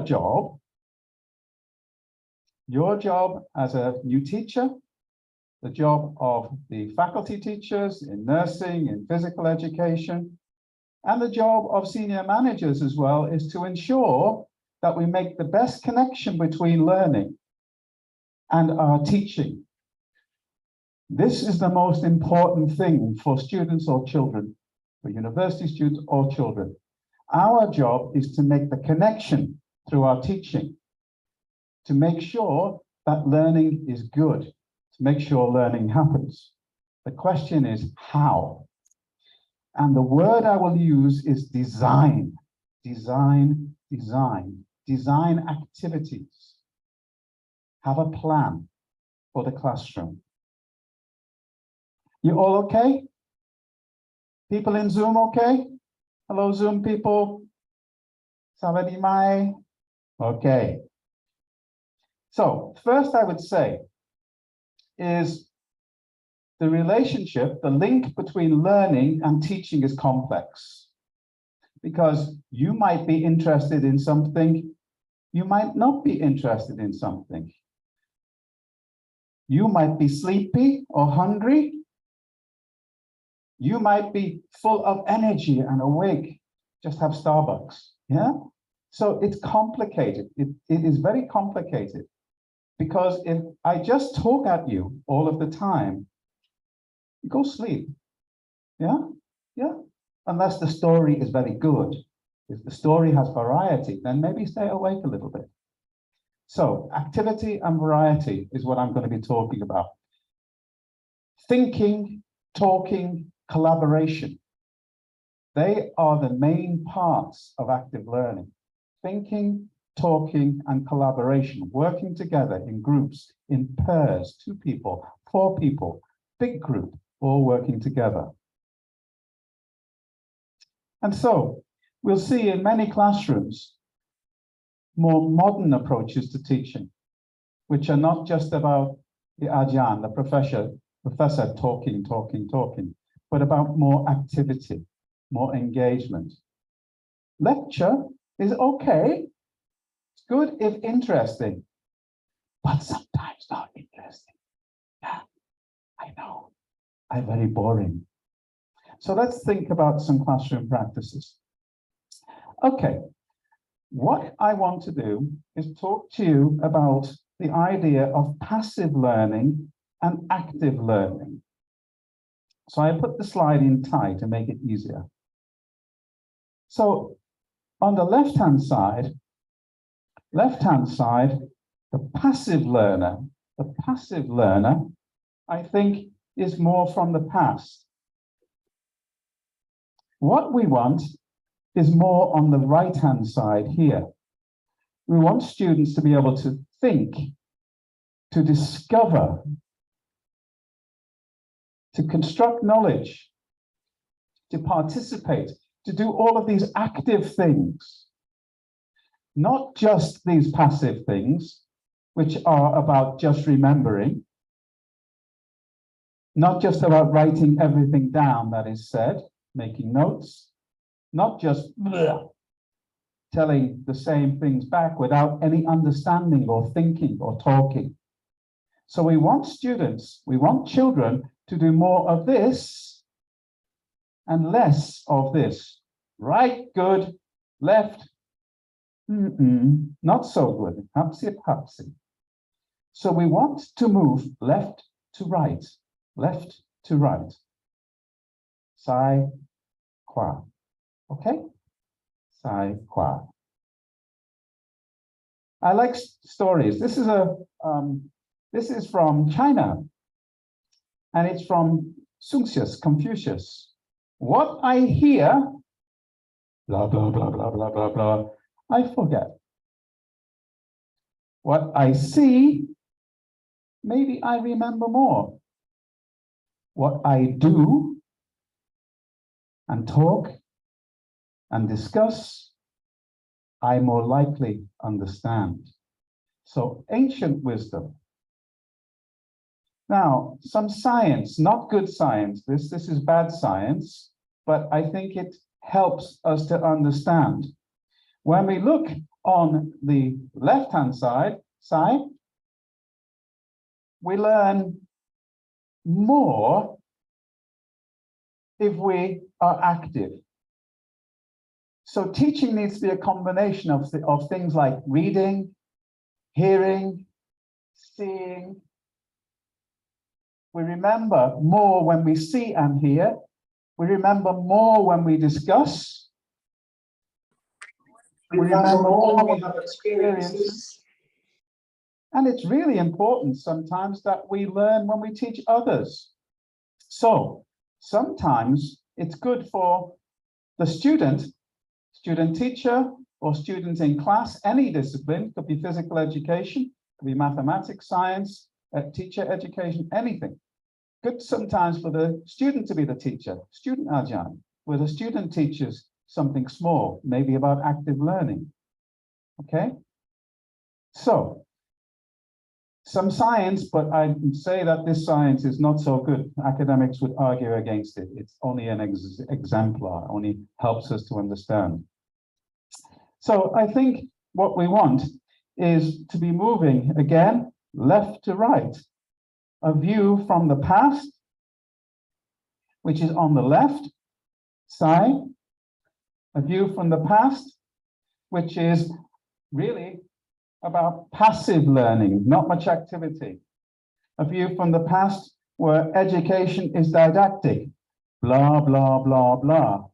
job, your job as a new teacher, the job of the faculty teachers in nursing, in physical education, and the job of senior managers as well is to ensure that we make the best connection between learning and our teaching. This is the most important thing for students or children, for university students or children. Our job is to make the connection through our teaching, to make sure that learning is good, to make sure learning happens. The question is how? And the word I will use is design, design, design, design activities. Have a plan for the classroom. You all okay? People in Zoom okay? Hello, Zoom people. Savadi mai? Okay. So first I would say is the relationship, the link between learning and teaching is complex, because you might be interested in something, you might not be interested in something. You might be sleepy or hungry. You might be full of energy and awake, just have Starbucks, yeah? So it's complicated, it is very complicated, because if I just talk at you all of the time, you go sleep, yeah? Yeah, unless the story is very good. If the story has variety, then maybe stay awake a little bit. So activity and variety is what I'm going to be talking about. Thinking, talking, collaboration. They are the main parts of active learning. Thinking, talking, and collaboration, working together in groups, in pairs, 2 people, 4 people, big group, all working together. And so we'll see in many classrooms more modern approaches to teaching, which are not just about the Ajahn, the professor talking, but about more activity, more engagement. Lecture is okay. It's good if interesting, but sometimes not interesting. Yeah, I know. I'm very boring. So let's think about some classroom practices. Okay, what I want to do is talk to you about the idea of passive learning and active learning. So I put the slide in Thai to make it easier. So on the left-hand side, the passive learner, I think is more from the past. What we want is more on the right-hand side here. We want students to be able to think, to discover, to construct knowledge, to participate, to do all of these active things, not just these passive things, which are about just remembering, not just about writing everything down that is said, making notes, not just telling the same things back without any understanding or thinking or talking. So we want students, we want children to do more of this and less of this. Right, good, left, not so good, hapsy. So we want to move left to right, Sai, Kwa, okay? Sai, Kwa. I like stories. This is from China, and it's from Confucius. What I hear, blah, blah, blah, blah, blah, blah, blah, I forget. What I see, maybe I remember more. What I do and talk and discuss, I more likely understand. So ancient wisdom. Now, some science, not good science, this is bad science, but I think it helps us to understand. When we look on the left-hand side, we learn more if we are active. So teaching needs to be a combination of things like reading, hearing, seeing. We remember more when we see and hear. We remember more when we discuss. We remember more when we have experiences. And it's really important sometimes that we learn when we teach others. So sometimes it's good for the student teacher, or students in class, any discipline, could be physical education, could be mathematics, science, teacher education, anything. Good sometimes for the student to be the teacher, student ajahn, where the student teaches something small, maybe about active learning. Okay? So, some science, but I say that this science is not so good. Academics would argue against it. It's only an exemplar, only helps us to understand. So I think what we want is to be moving again, left to right. A view from the past, which is on the left side. A view from the past, which is really about passive learning, not much activity. A view from the past where education is didactic, blah, blah, blah, blah.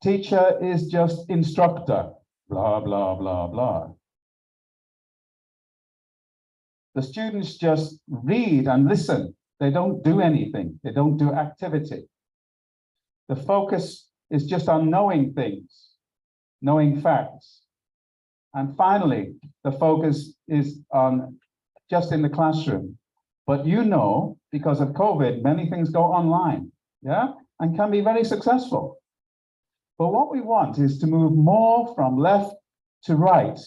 Teacher is just instructor, blah, blah, blah, blah. The students just read and listen. They don't do anything. They don't do activity. The focus is just on knowing things, knowing facts. And finally, the focus is on just in the classroom. But you know, because of COVID, many things go online, yeah, and can be very successful. But what we want is to move more from left to right.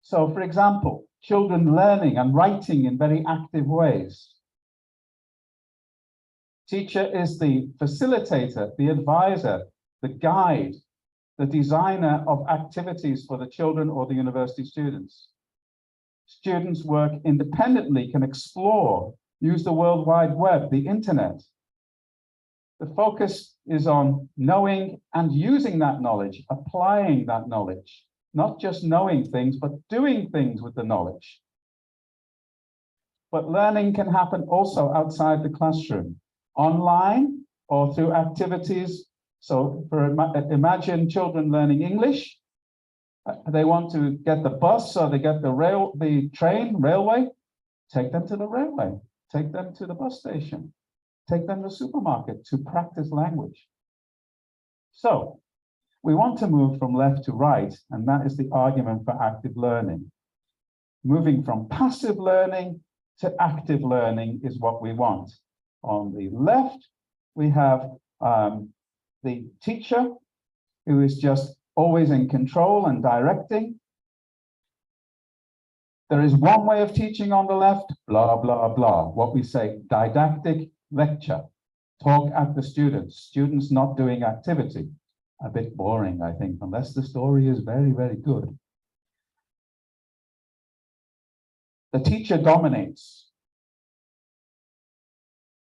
So, for example, children learning and writing in very active ways. Teacher is the facilitator, the advisor, the guide, the designer of activities for the children or the university students. Students work independently, can explore, use the World Wide Web, the internet. The focus is on knowing and using that knowledge, applying that knowledge, not just knowing things, but doing things with the knowledge. But learning can happen also outside the classroom, online or through activities. So imagine children learning English. They want to get the bus or they get the train, railway. Take them to the railway, take them to the bus station. Take them to the supermarket to practice language. So we want to move from left to right, and that is the argument for active learning. Moving from passive learning to active learning is what we want. On the left, we have the teacher who is just always in control and directing. There is one way of teaching on the left, blah, blah, blah, what we say, didactic lecture, talk at the students not doing activity. A bit boring, I think, unless the story is very, very good. The teacher dominates.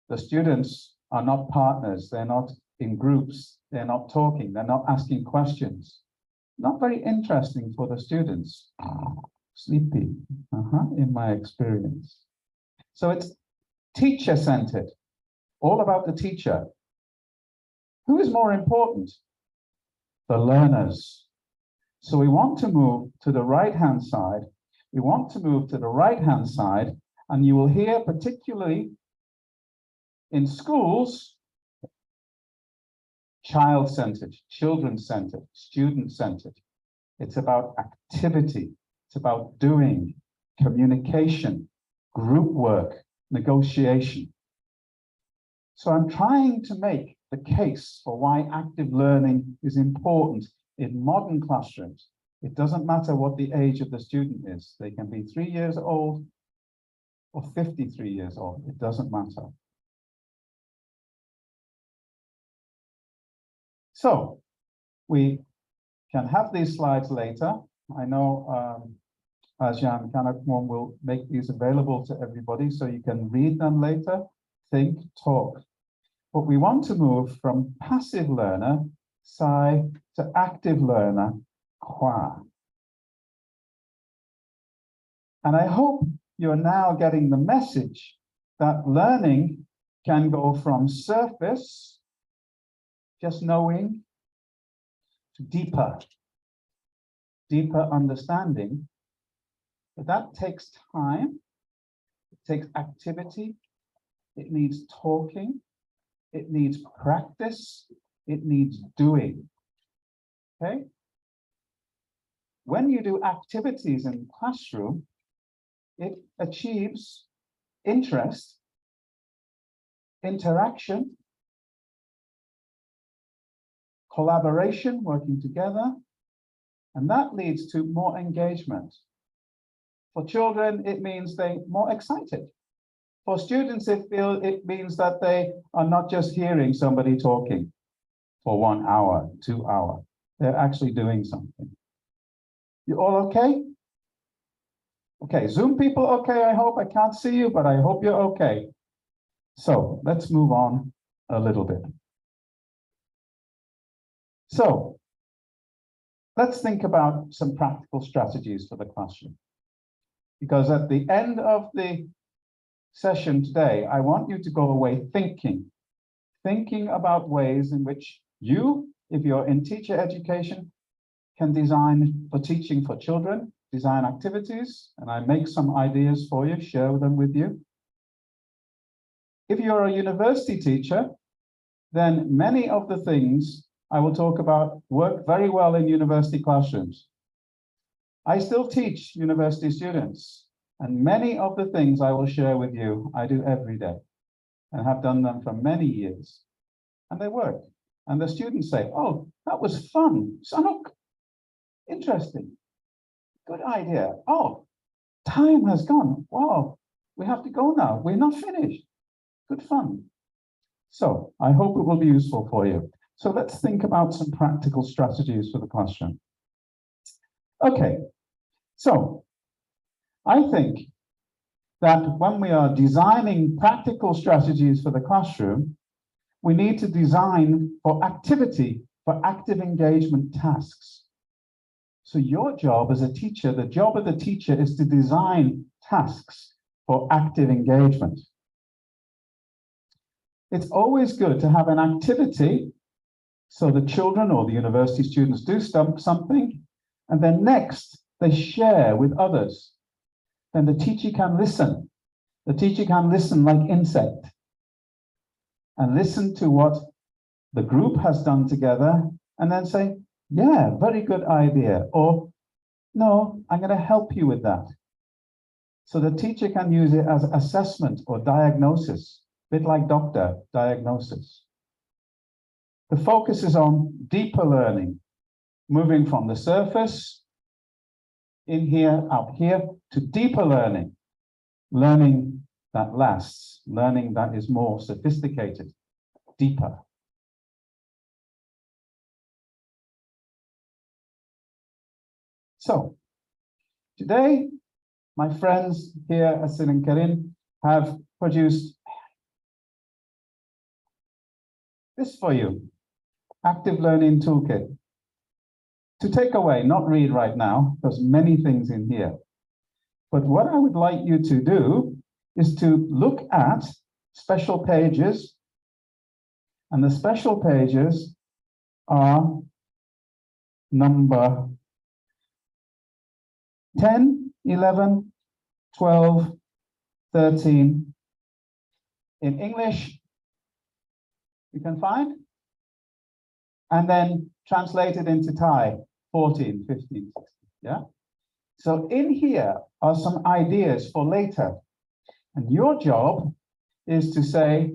The students are not partners, they're not in groups, they're not talking, they're not asking questions. Not very interesting for the students. Sleepy, in my experience. So it's teacher-centered. All about the teacher. Who is more important? The learners. So we want to move to the right-hand side. We want to move to the right-hand side, and you will hear particularly in schools, child-centered, children-centered, student-centered. It's about activity. It's about doing, communication, group work, negotiation. So I'm trying to make the case for why active learning is important in modern classrooms. It doesn't matter what the age of the student is. They can be 3 years old or 53 years old. It doesn't matter. So we can have these slides later. I know Ajahn Kanakmon will make these available to everybody so you can read them later, think, talk. But we want to move from passive learner, Sai, to active learner, Kwa. And I hope you're now getting the message that learning can go from surface, just knowing, to deeper understanding. But that takes time, it takes activity, it needs talking, it needs practice, it needs doing, okay? When you do activities in the classroom, it achieves interest, interaction, collaboration, working together, and that leads to more engagement. For children, it means they're more excited. For students, it means that they are not just hearing somebody talking for 1 hour, 2 hours. They're actually doing something. You all okay? Okay, Zoom people okay, I hope. I can't see you, but I hope you're okay. So let's move on a little bit. So let's think about some practical strategies for the classroom. Because at the end of the session today, I want you to go away thinking about ways in which you, if you're in teacher education, can design for teaching for children, design activities, and I make some ideas for you, share them with you. If you're a university teacher, then many of the things I will talk about work very well in university classrooms. I still teach university students, and many of the things I will share with you, I do every day and have done them for many years, and they work. And the students say, oh, that was fun. Sanok, interesting. Good idea. Oh, time has gone. Wow, we have to go now. We're not finished. Good fun. So I hope it will be useful for you. So let's think about some practical strategies for the classroom. Okay, so I think that when we are designing practical strategies for the classroom, we need to design for activity, for active engagement tasks. So your job as a teacher, the job of the teacher is to design tasks for active engagement. It's always good to have an activity so the children or the university students do something, and then next they share with others. Then the teacher can listen. The teacher can listen like insect and listen to what the group has done together and then say, yeah, very good idea. Or, no, I'm going to help you with that. So the teacher can use it as assessment or diagnosis, a bit like doctor diagnosis. The focus is on deeper learning, moving from the surface, in here, out here, to deeper learning, learning that lasts, learning that is more sophisticated, deeper. So today, my friends here at Sinan have produced this for you, Active Learning Toolkit. To take away, not read right now, there's many things in here. But what I would like you to do is to look at special pages, and the special pages are number 10, 11, 12, 13. In English, you can find, and then translated into Thai, 14, 15, 16, yeah? So in here are some ideas for later. And your job is to say,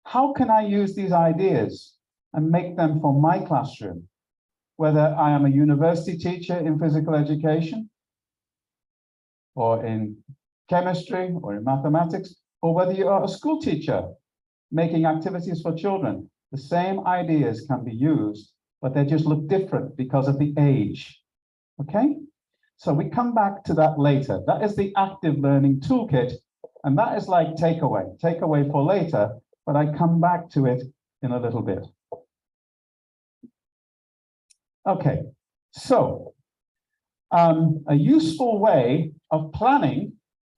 how can I use these ideas and make them for my classroom? Whether I am a university teacher in physical education, or in chemistry, or in mathematics, or whether you are a school teacher making activities for children, the same ideas can be used but they just look different because of the age. Okay? So we come back to that later. That is the active learning toolkit, and that is like takeaway for later, but I come back to it in a little bit. Okay, so a useful way of planning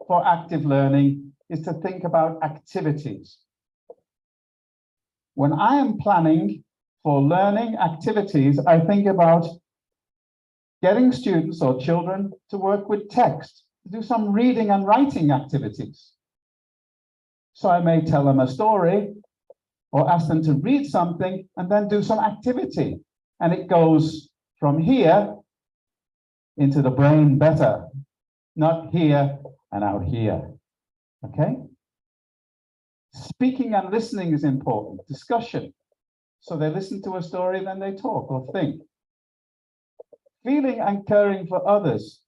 for active learning is to think about activities. When I am planning for learning activities, I think about getting students or children to work with text, to do some reading and writing activities. So I may tell them a story or ask them to read something and then do some activity. And it goes from here into the brain better, not here and out here. Okay? Speaking and listening is important. Discussion. So they listen to a story, then they talk or think. Feeling and caring for others.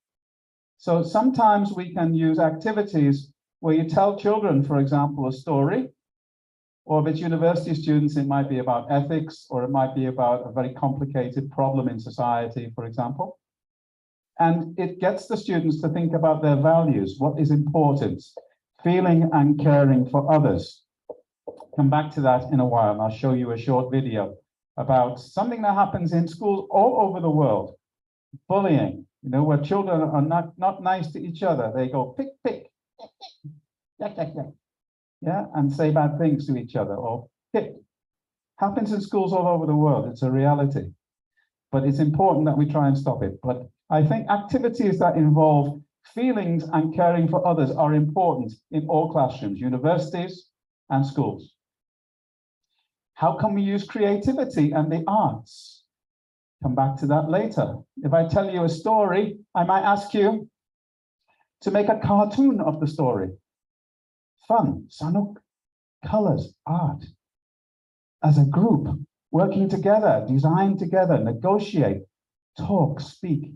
So sometimes we can use activities where you tell children, for example, a story, or if it's university students, it might be about ethics, or it might be about a very complicated problem in society, for example. And it gets the students to think about their values, what is important, feeling and caring for others. Come back to that in a while, and I'll show you a short video about something that happens in schools all over the world. Bullying, you know, where children are not nice to each other. They go pick, pick, yeah, and say bad things to each other, or hit. Happens in schools all over the world. It's a reality. But it's important that we try and stop it. But I think activities that involve feelings and caring for others are important in all classrooms, universities and schools. How can we use creativity and the arts? Come back to that later. If I tell you a story, I might ask you to make a cartoon of the story. Fun, sanuk, colors, art. As a group, working together, design together, negotiate, talk, speak.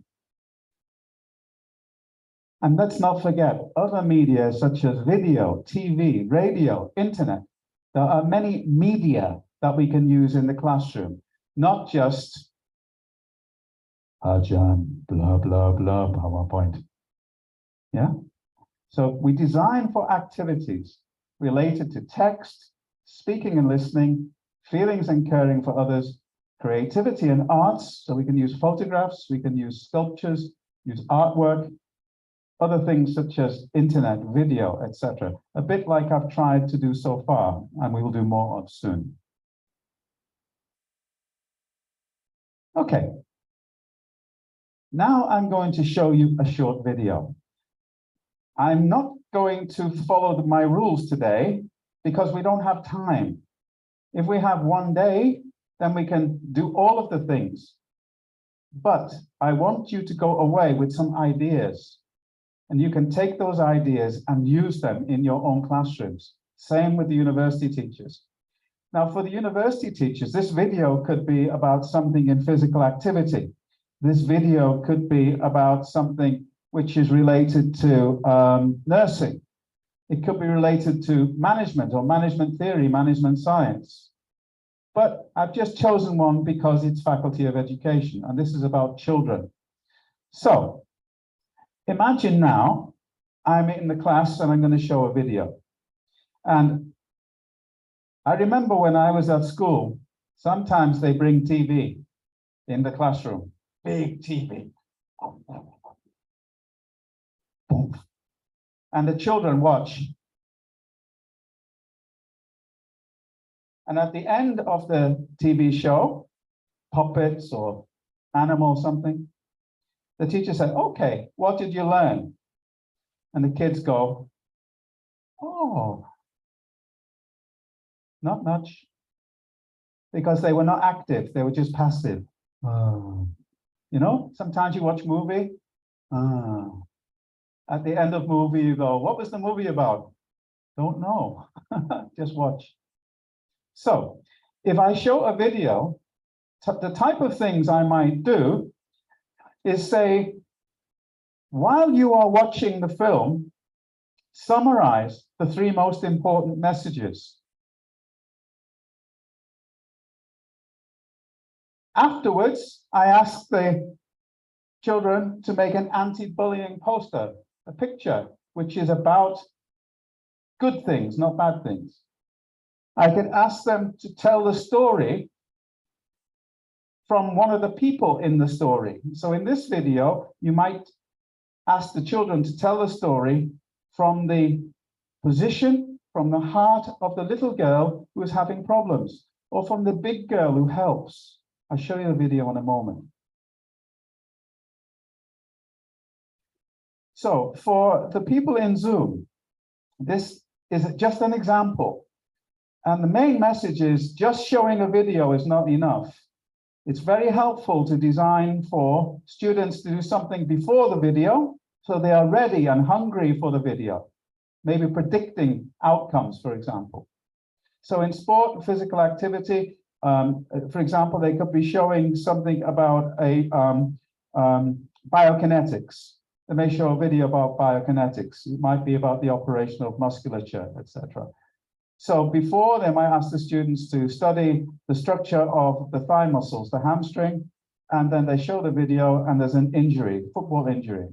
And let's not forget other media such as video, TV, radio, internet. There are many media that we can use in the classroom, not just Ajahn, blah, blah, blah, PowerPoint. Yeah? So we design for activities related to text, speaking and listening, feelings and caring for others, creativity and arts. So we can use photographs, we can use sculptures, use artwork, other things such as internet, video, etc. A bit like I've tried to do so far, and we will do more of soon. Okay. Now I'm going to show you a short video. I'm not going to follow my rules today because we don't have time. If we have one day, then we can do all of the things. But I want you to go away with some ideas, and you can take those ideas and use them in your own classrooms. Same with the university teachers. Now, for the university teachers, this video could be about something in physical activity. This video could be about something which is related to nursing. It could be related to management or management theory, management science. But I've just chosen one because it's Faculty of Education, and this is about children. So imagine now I'm in the class and I'm going to show a video. And I remember when I was at school, sometimes they bring TV in the classroom. Big TV. And the children watch. And at the end of the TV show, puppets or animal something, the teacher said, okay, what did you learn? And the kids go, oh, not much. Because they were not active, they were just passive. Oh. You know, sometimes you watch a movie. At the end of movie, you go, what was the movie about? Don't know. Just watch. So if I show a video, the type of things I might do is say, while you are watching the film, summarize the 3 most important messages. Afterwards, I asked the children to make an anti-bullying poster, a picture, which is about good things, not bad things. I could ask them to tell the story from one of the people in the story. So in this video, you might ask the children to tell the story from the position, from the heart of the little girl who is having problems, or from the big girl who helps. I'll show you the video in a moment. So for the people in Zoom, this is just an example. And the main message is just showing a video is not enough. It's very helpful to design for students to do something before the video, so they are ready and hungry for the video, maybe predicting outcomes, for example. So in sport and physical activity, for example, they could be showing something about biokinetics. They may show a video about biokinetics. It might be about the operation of musculature, etc. So before, they might ask the students to study the structure of the thigh muscles, the hamstring, and then they show the video and there's an injury, football injury.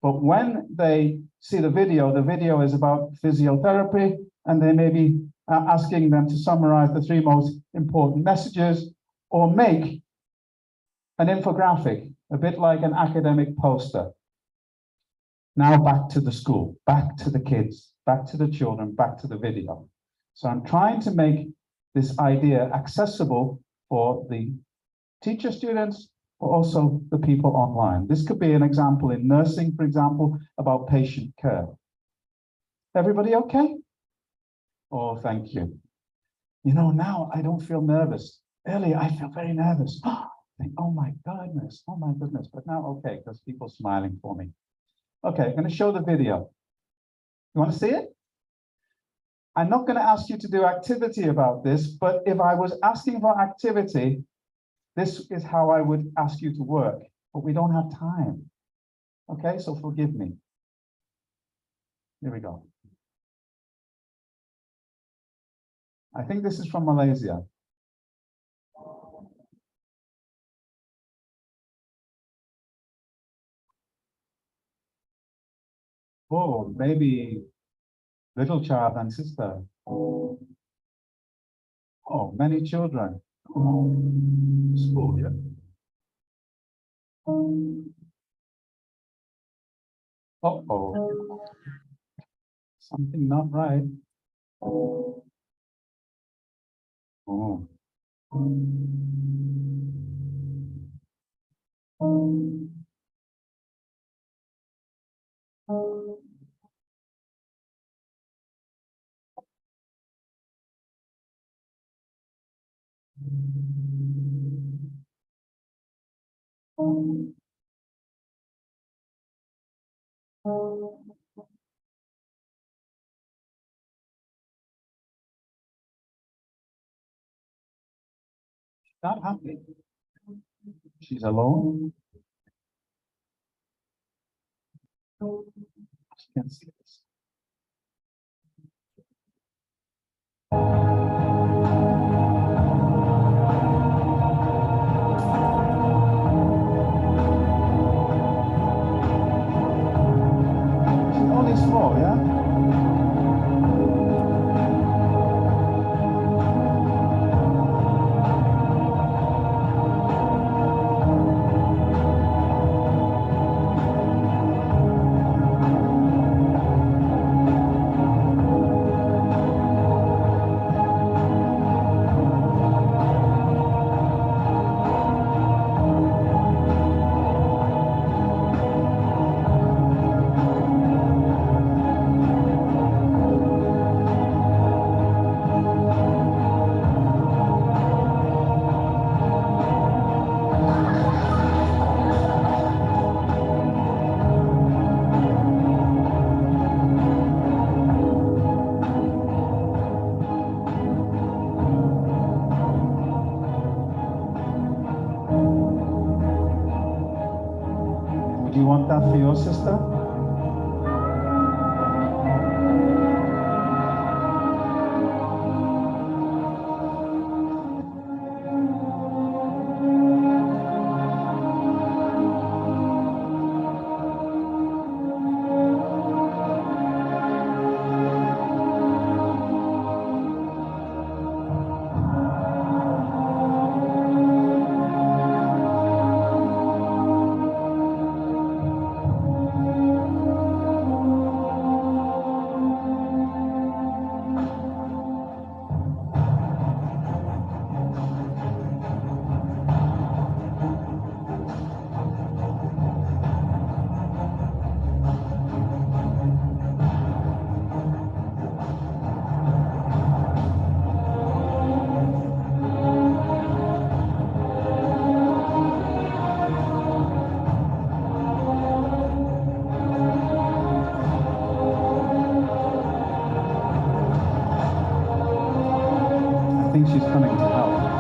But when they see the video is about physiotherapy, and they may be asking them to summarize the 3 most important messages or make an infographic, a bit like an academic poster. Now back to the school, back to the kids, back to the children, back to the video. So I'm trying to make this idea accessible for the teacher students, but also the people online. This could be an example in nursing, for example, about patient care. Everybody okay? Oh, thank you. You know, now I don't feel nervous. Earlier, I felt very nervous. Oh my goodness, oh my goodness. But now, okay, because people are smiling for me. Okay, I'm going to show the video. You want to see it? I'm not going to ask you to do activity about this, but if I was asking for activity, this is how I would ask you to work, but we don't have time. Okay, so forgive me. Here we go. I think this is from Malaysia. Oh, maybe little child and sister. Oh, many children. Oh, school, yeah. Uh-oh. Something not right. Oh. Not happy. She's alone. She can see this. She's only small, yeah? Would you want that for your sister? think she's coming to help.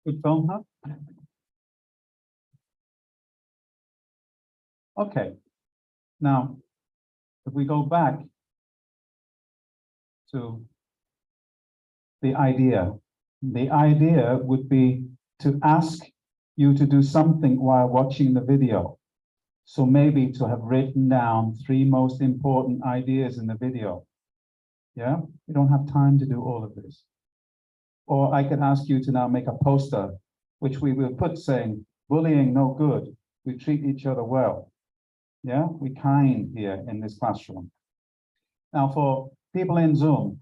Good film, huh? Okay. Now, if we go back to the idea would be to ask you to do something while watching the video. So maybe to have written down 3 most important ideas in the video. Yeah, you don't have time to do all of this. Or I could ask you to now make a poster, which we will put saying, bullying no good, we treat each other well. Yeah, we kind here in this classroom. Now for people in Zoom,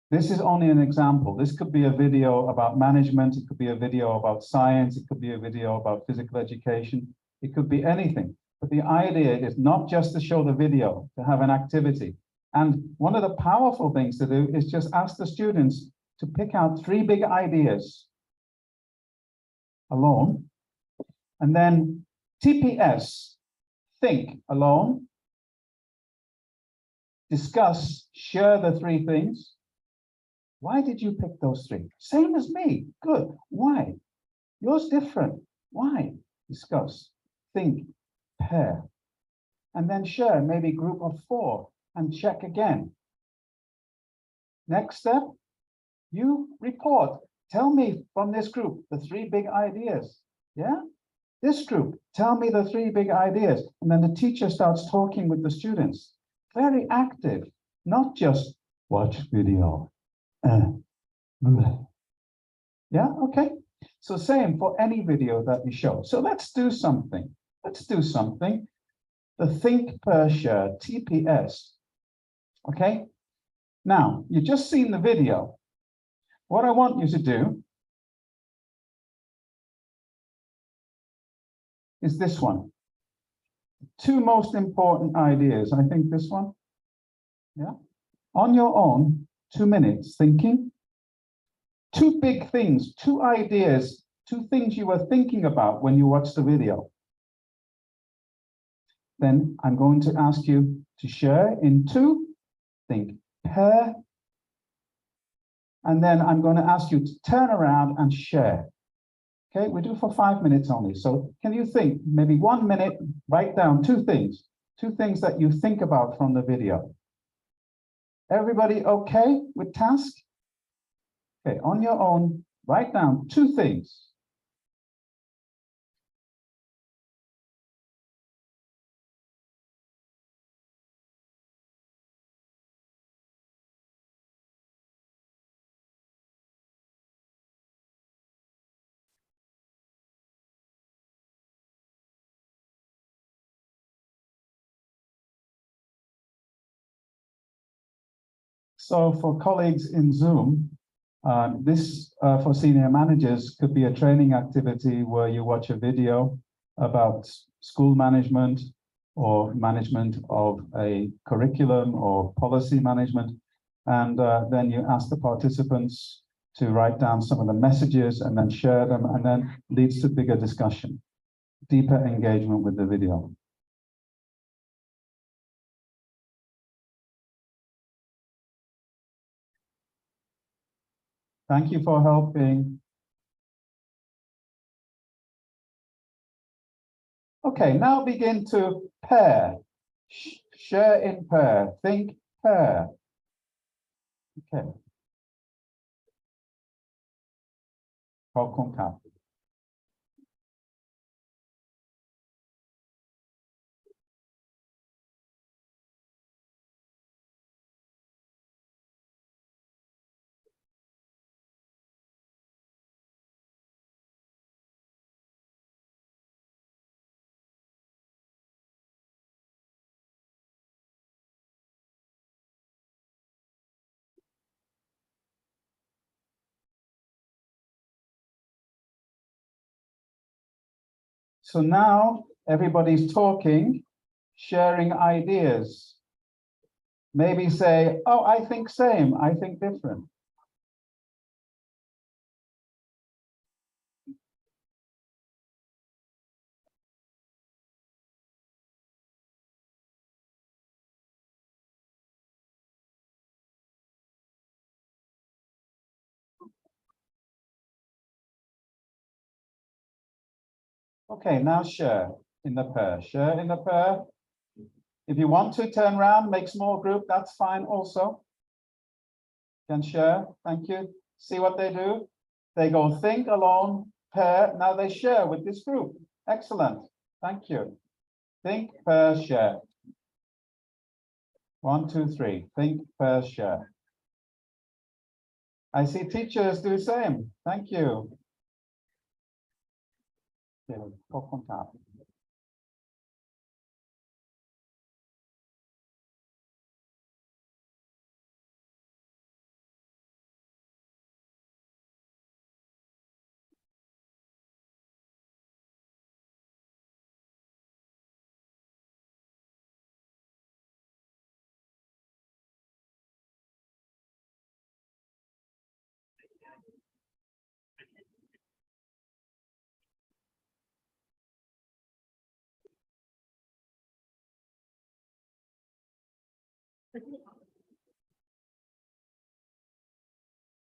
this is only an example. This could be a video about management, it could be a video about science, it could be a video about physical education, it could be anything. But the idea is not just to show the video, to have an activity. And one of the powerful things to do is just ask the students to pick out 3 big ideas alone. And then TPS, think alone, discuss, share the 3 things. Why did you pick those 3? Same as me, good. Why? Yours different. Why? Discuss, think, pair. And then share, maybe group of 4 and check again. Next step, you report. Tell me from this group the 3 big ideas. Yeah? This group, tell me the 3 big ideas. And then the teacher starts talking with the students. Very active, not just watch video. Yeah, okay. So same for any video that we show. So let's do something. Let's do something. The think, pair, share, TPS. Okay. Now, you've just seen the video. What I want you to do is this one. 2 most important ideas. I think this one. Yeah. On your own, 2 minutes thinking. 2 big things, 2 ideas, 2 things you were thinking about when you watched the video. Then I'm going to ask you to share in 2, think, pair. And then I'm going to ask you to turn around and share. Okay, we do for 5 minutes only. So can you think, maybe 1 minute, write down 2 things that you think about from the video. Everybody okay with task? Okay, on your own, write down 2 things. So for colleagues in Zoom, this for senior managers could be a training activity where you watch a video about school management or management of a curriculum or policy management. And then you ask the participants to write down some of the messages and then share them, and then leads to bigger discussion, deeper engagement with the video. Thank you for helping. Okay, now begin to pair. Share in pair. Think pair. Okay. Con So now everybody's talking, sharing ideas. Maybe say, oh, I think same, I think different. Okay, now share in the pair. Share in the pair. If you want to turn around, make small group, that's fine also. Can share, thank you. See what they do? They go think alone, pair, now they share with this group. Excellent, thank you. Think, pair, share. 1, 2, 3, think, pair, share. I see teachers do the same, thank you.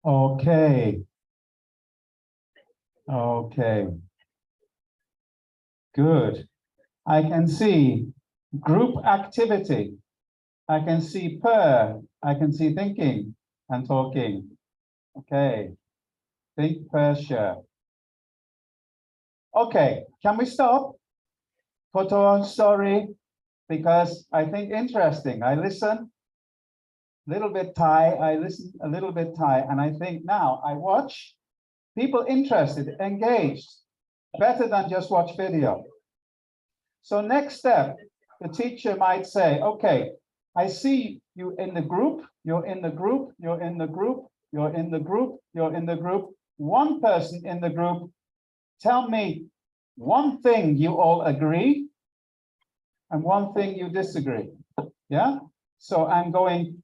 Okay. Okay. Good. I can see group activity. I can see pair. I can see thinking and talking. Okay. Think, pair, share. Okay. Can we stop? Photo story, because I think interesting. I listen a little bit Thai. I listen a little bit Thai, and I think now I watch people interested, engaged, better than just watch video. So next step, the teacher might say, okay, I see you in the group, you're in the group, you're in the group, you're in the group, you're in the group. One person in the group, tell me one thing you all agree and one thing you disagree. Yeah, so I'm going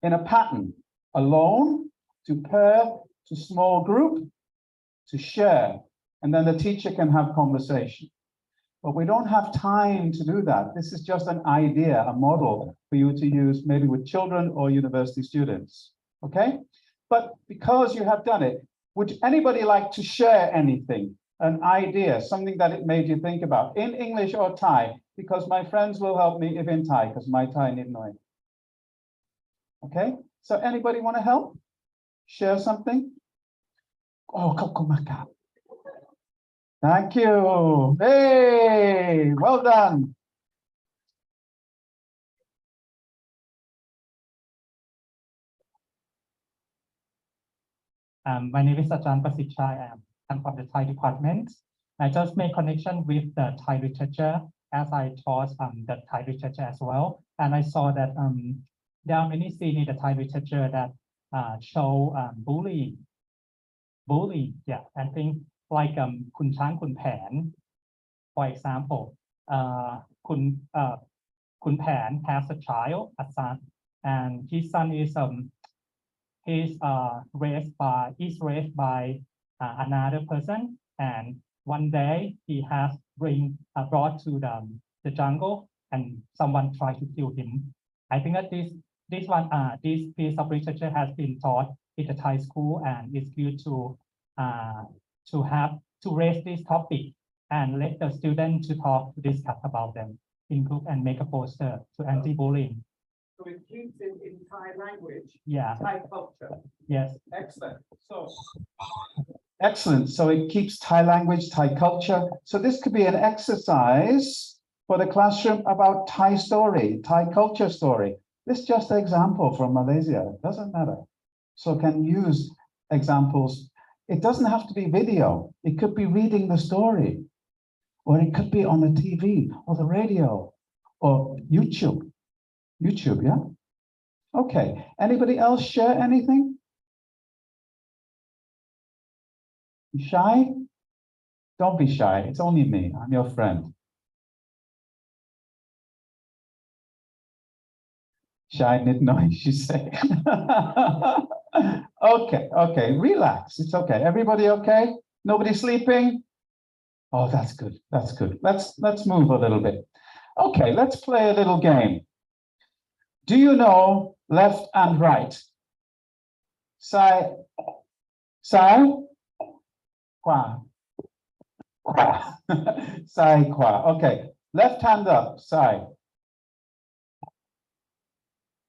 in a pattern, alone, to pair, to small group, to share, and then the teacher can have conversation. But we don't have time to do that. This is just an idea, a model for you to use maybe with children or university students, okay? But because you have done it, would anybody like to share anything, an idea, something that it made you think about in English or Thai? Because my friends will help me if in Thai, because my Thai need know it. Okay, so anybody want to help? Share something? Oh, Kokomaka. Thank you. Hey, well done. My name is Ajahn Prasichai. I'm from the Thai department. I just made connection with the Thai literature as I taught the Thai literature as well. And I saw that there are many scenes in the Thai literature that show bullying. Yeah, and things like Kun Chang Kun Pan, for example. Kun Pan has a child, a son, and his son is raised by another person, and one day he has brought to the jungle, and someone tried to kill him. I think that this piece of literature has been taught in the Thai school, and it's good to raise this topic and let the students to talk to discuss about them in group and make a poster to anti-bullying. So it keeps it in Thai language, yeah, Thai culture. Yes. Excellent. So excellent. So it keeps Thai language, Thai culture. So this could be an exercise for the classroom about Thai story, Thai culture story. This is just an example from Malaysia. It doesn't matter. So can use examples. It doesn't have to be video. It could be reading the story, or it could be on the TV or the radio or YouTube. YouTube, yeah? Okay. Anybody else share anything? You shy? Don't be shy. It's only me. I'm your friend. Shy nit noise, you say. Okay, relax. It's okay. Everybody okay? Nobody sleeping? Oh, that's good. That's good. Let's move a little bit. Okay, let's play a little game. Do you know left and right? Sai, sai, qua, qua. Sai, qua. Okay, left hand up, sai.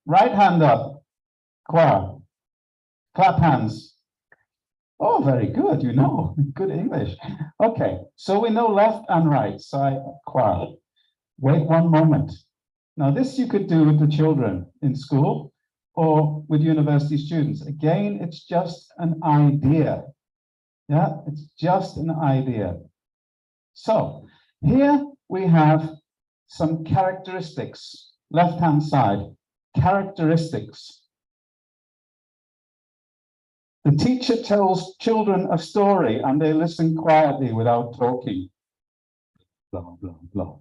Right hand up, qua. Clap hands. Oh, very good. You know, good English. Okay, so we know left and right, sai, qua. Wait one moment. Now, this you could do with the children in school or with university students. Again, it's just an idea. Yeah, it's just an idea. So here we have some characteristics, left-hand side, characteristics. The teacher tells children a story and they listen quietly without talking. Blah, blah, blah.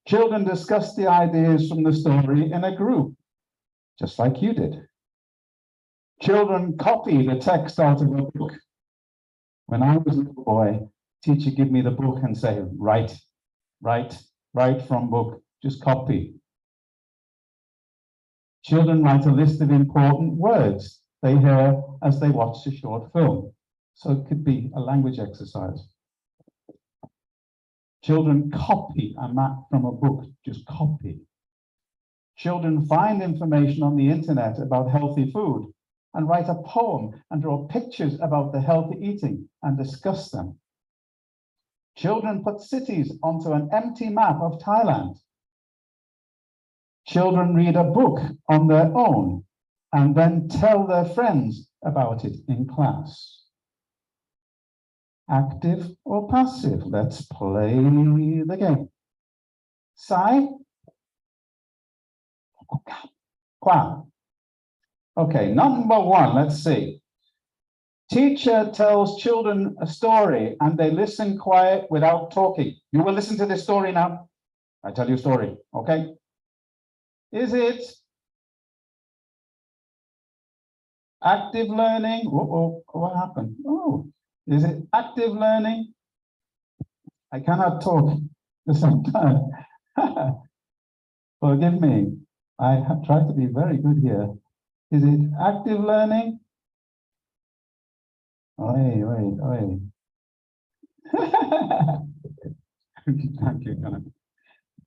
Children discuss the ideas from the story in a group, just like you did. Children copy the text out of a book. When I was a little boy, teacher give me the book and say, write from book, just copy. Children write a list of important words they hear as they watch a short film. So it could be a language exercise. Children copy a map from a book, just copy. Children find information on the internet about healthy food and write a poem and draw pictures about the healthy eating and discuss them. Children put cities onto an empty map of Thailand. Children read a book on their own and then tell their friends about it in class. Active or passive? Let's play the game. Sai? Qua. Okay, number one, let's see. Teacher tells children a story and they listen quiet without talking. You will listen to this story now. I tell you a story, okay? Is it active learning? What happened? Oh, is it active learning? I cannot talk at the same time. Forgive me. I have tried to be very good here. Is it active learning? Oi. Thank you, Connor.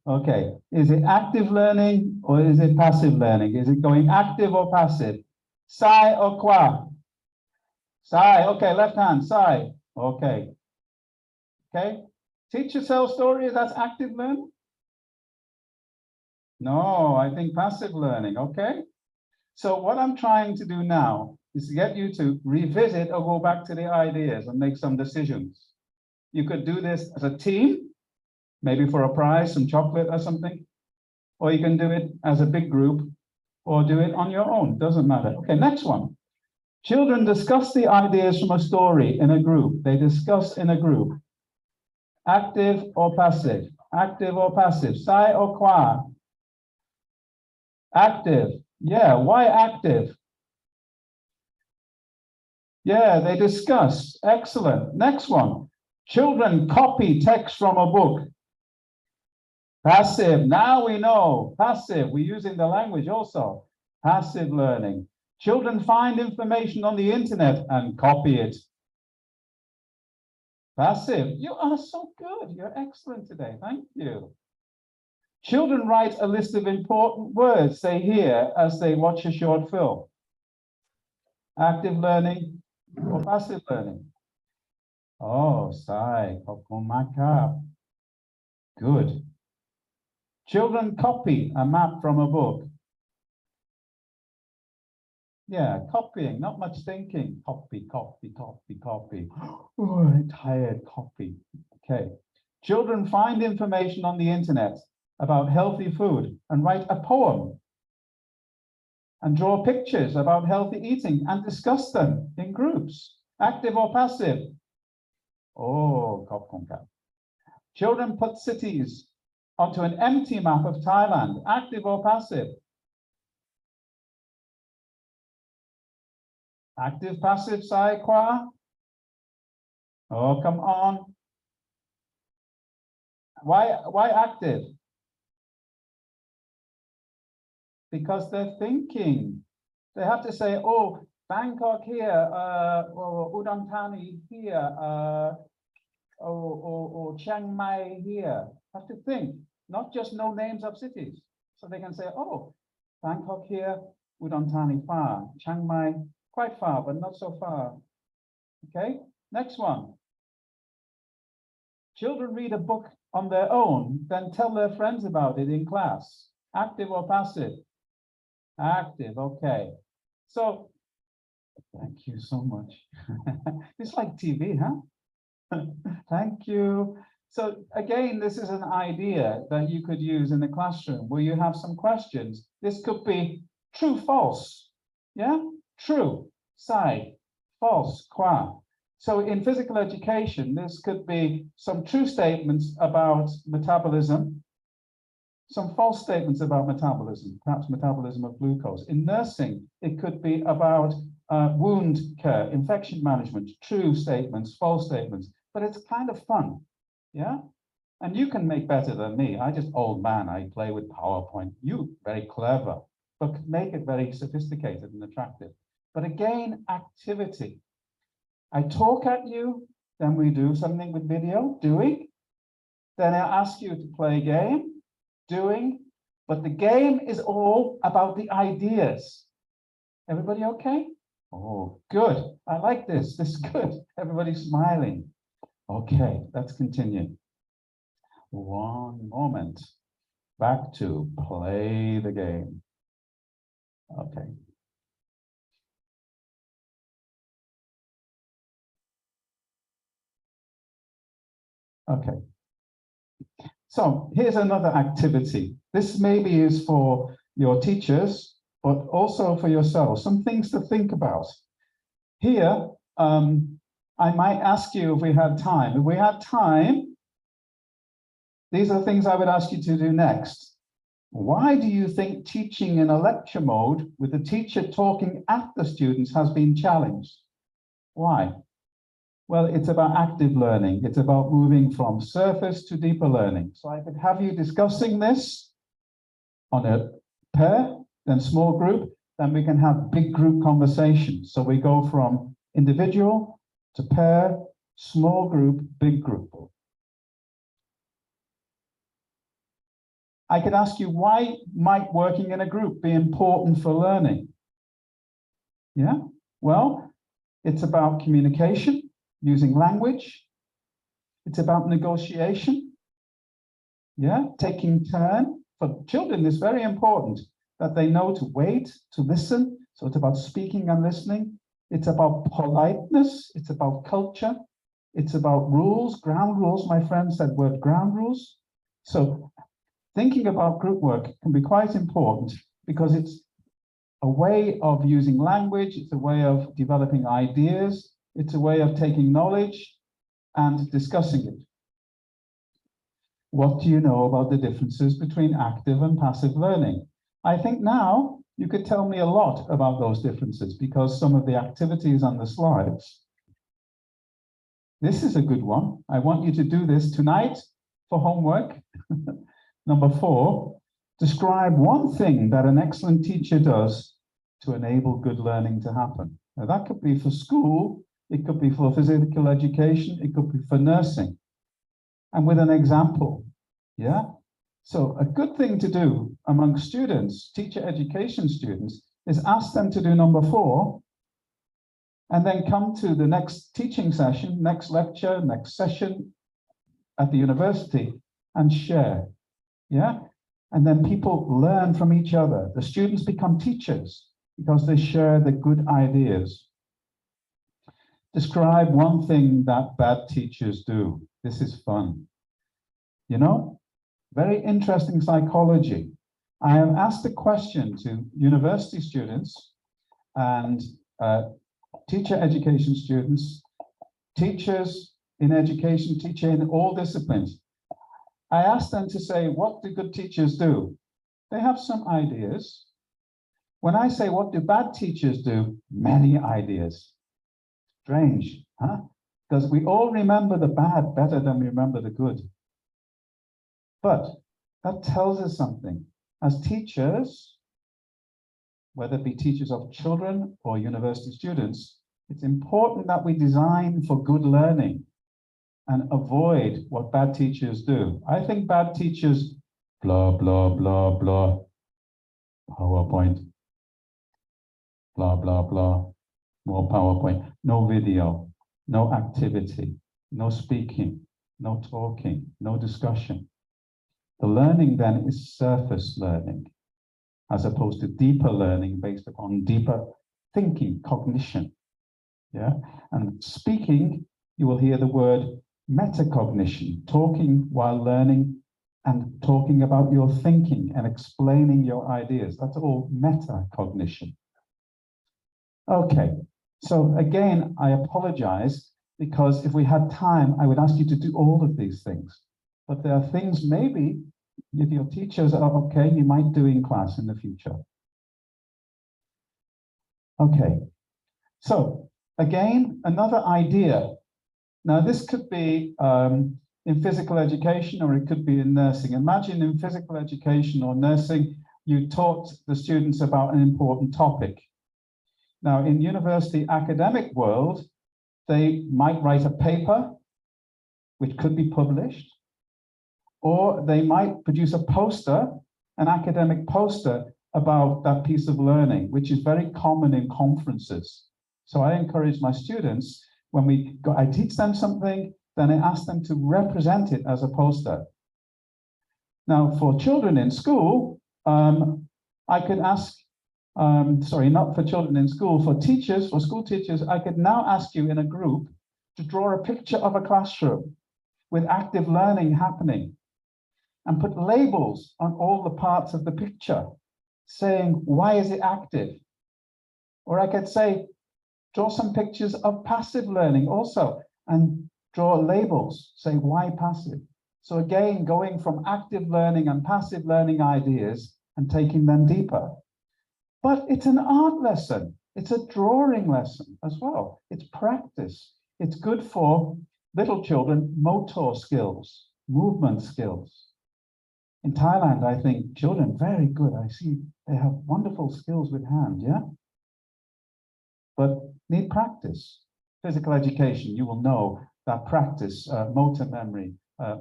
Okay, is it active learning or is it passive learning? Is it going active or passive? Sai or qua? Sai, okay, left hand, sai. Okay. Okay, teacher tells stories, that's active learning? No, I think passive learning, okay? So what I'm trying to do now is to get you to revisit or go back to the ideas and make some decisions. You could do this as a team, maybe for a prize, some chocolate or something, or you can do it as a big group or do it on your own, doesn't matter. Okay, next one. Children discuss the ideas from a story in a group. They discuss in a group. Active or passive? Active or passive? Sai or qua? Active. Yeah, why active? Yeah, they discuss. Excellent. Next one. Children copy text from a book. Passive. Now we know. Passive. We're using the language also. Passive learning. Children find information on the internet and copy it. Passive. You are so good. You're excellent today. Thank you. Children write a list of important words they hear as they watch a short film. Active learning or passive learning? Oh, sai, kokomaka. Good. Children copy a map from a book. Yeah, copying, not much thinking. Copy. Oh, I'm tired, copy. Okay. Children find information on the internet about healthy food and write a poem and draw pictures about healthy eating and discuss them in groups. Active or passive? Oh, Kopkonka. Children put cities onto an empty map of Thailand, active or passive? Active, passive, Sai Kwa? Oh, come on. Why active? Because they're thinking. They have to say, oh, Bangkok here, or Udon Thani here, or Chiang Mai here. Have to think, not just know names of cities. So they can say, oh, Bangkok here, Udon Thani far, Chiang Mai quite far, but not so far. Okay, next one. Children read a book on their own, then tell their friends about it in class. Active or passive? Active, okay. So, thank you so much. It's like TV, huh? Thank you. So again, this is an idea that you could use in the classroom where you have some questions. This could be true, false. Yeah, true, sai, false, qua. So in physical education, this could be some true statements about metabolism, some false statements about metabolism, perhaps metabolism of glucose. In nursing, it could be about wound care, infection management, true statements, false statements, but it's kind of fun, yeah? And you can make better than me. I just old man, I play with PowerPoint. You very clever, but make it very sophisticated and attractive. But again, activity. I talk at you, then we do something with video, doing. Then I ask you to play a game, doing. But the game is all about the ideas. Everybody okay? Oh, good. I like this. This is good. Everybody's smiling. Okay, let's continue. One moment. Back to play the game. Okay. Okay. So here's another activity. This maybe is for your teachers, but also for yourselves. Some things to think about. Here, I might ask you if we had time. If we had time, these are things I would ask you to do next. Why do you think teaching in a lecture mode with the teacher talking at the students has been challenged? Why? Well, it's about active learning. It's about moving from surface to deeper learning. So I could have you discussing this on a pair, then small group, then we can have big group conversations. So we go from individual to pair, small group, big group. I could ask you, why might working in a group be important for learning? Yeah, well, it's about communication, using language. It's about negotiation. Yeah, taking turn. For children, it's very important that they know to wait, to listen. So it's about speaking and listening. It's about politeness. It's about culture. It's about rules, ground rules. My friend said word ground rules. So thinking about group work can be quite important because it's a way of using language. It's a way of developing ideas. It's a way of taking knowledge and discussing it. What do you know about the differences between active and passive learning? I think now you could tell me a lot about those differences because some of the activities on the slides. This is a good one. I want you to do this tonight for homework. Number 4, describe one thing that an excellent teacher does to enable good learning to happen. Now that could be for school, it could be for physical education, it could be for nursing. And with an example, yeah? So a good thing to do among students, teacher education students, is ask them to do number 4, and then come to the next teaching session, next lecture, next session at the university and share, yeah? And then people learn from each other. The students become teachers because they share the good ideas. Describe one thing that bad teachers do. This is fun. You know, very interesting psychology. I have asked a question to university students and teacher education students, teachers, in education, teacher in all disciplines. I asked them to say, what do good teachers do? They have some ideas. When I say, what do bad teachers do? Many ideas. Strange, huh? Because we all remember the bad better than we remember the good. But that tells us something. As teachers, whether it be teachers of children or university students, it's important that we design for good learning and avoid what bad teachers do. I think bad teachers, blah, blah, blah, blah, PowerPoint, blah, blah, blah, more PowerPoint, no video, no activity, no speaking, no talking, no discussion. The learning then is surface learning, as opposed to deeper learning based upon deeper thinking, cognition. Yeah, and speaking, you will hear the word metacognition, talking while learning and talking about your thinking and explaining your ideas. That's all metacognition. Okay, so again, I apologize because if we had time, I would ask you to do all of these things. But there are things maybe if your teachers are okay, you might do in class in the future. Okay, so again, another idea. Now, this could be in physical education, or it could be in nursing. Imagine in physical education or nursing, you taught the students about an important topic. Now, in university academic world, they might write a paper, which could be published, or they might produce a poster, an academic poster about that piece of learning, which is very common in conferences. So I encourage my students, when I teach them something, then I ask them to represent it as a poster. Now, for children in school, I could ask, sorry, not for children in school, for teachers, for school teachers, I could now ask you in a group to draw a picture of a classroom with active learning happening and put labels on all the parts of the picture saying, why is it active? Or I could say, draw some pictures of passive learning also and draw labels, say why passive. So again, going from active learning and passive learning ideas and taking them deeper. But it's an art lesson. It's a drawing lesson as well. It's practice. It's good for little children, motor skills, movement skills. In Thailand, I think children, very good. I see they have wonderful skills with hand, yeah? But need practice. Physical education, you will know that practice, motor memory,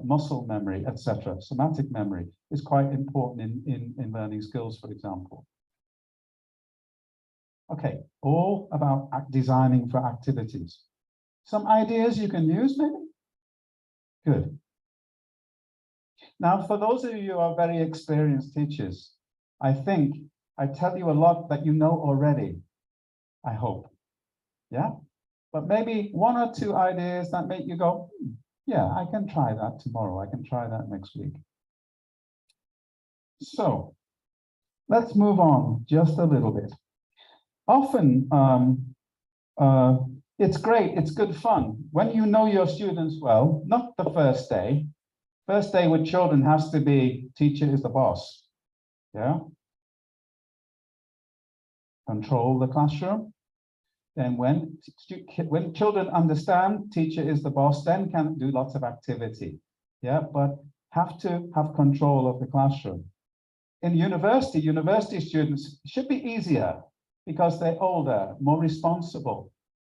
muscle memory, etc., somatic memory is quite important in learning skills, for example. Okay, all about designing for activities. Some ideas you can use, maybe? Good. Now, for those of you who are very experienced teachers, I think I tell you a lot that you know already, I hope. Yeah? But maybe one or two ideas that make you go, yeah, I can try that tomorrow. I can try that next week. So let's move on just a little bit. Often, it's great, it's good fun. When you know your students well, not the first day. First day with children has to be, teacher is the boss. Yeah? Control the classroom. Then when children understand teacher is the boss, then can do lots of activity. Yeah, but have to have control of the classroom. In university students should be easier because they're older, more responsible,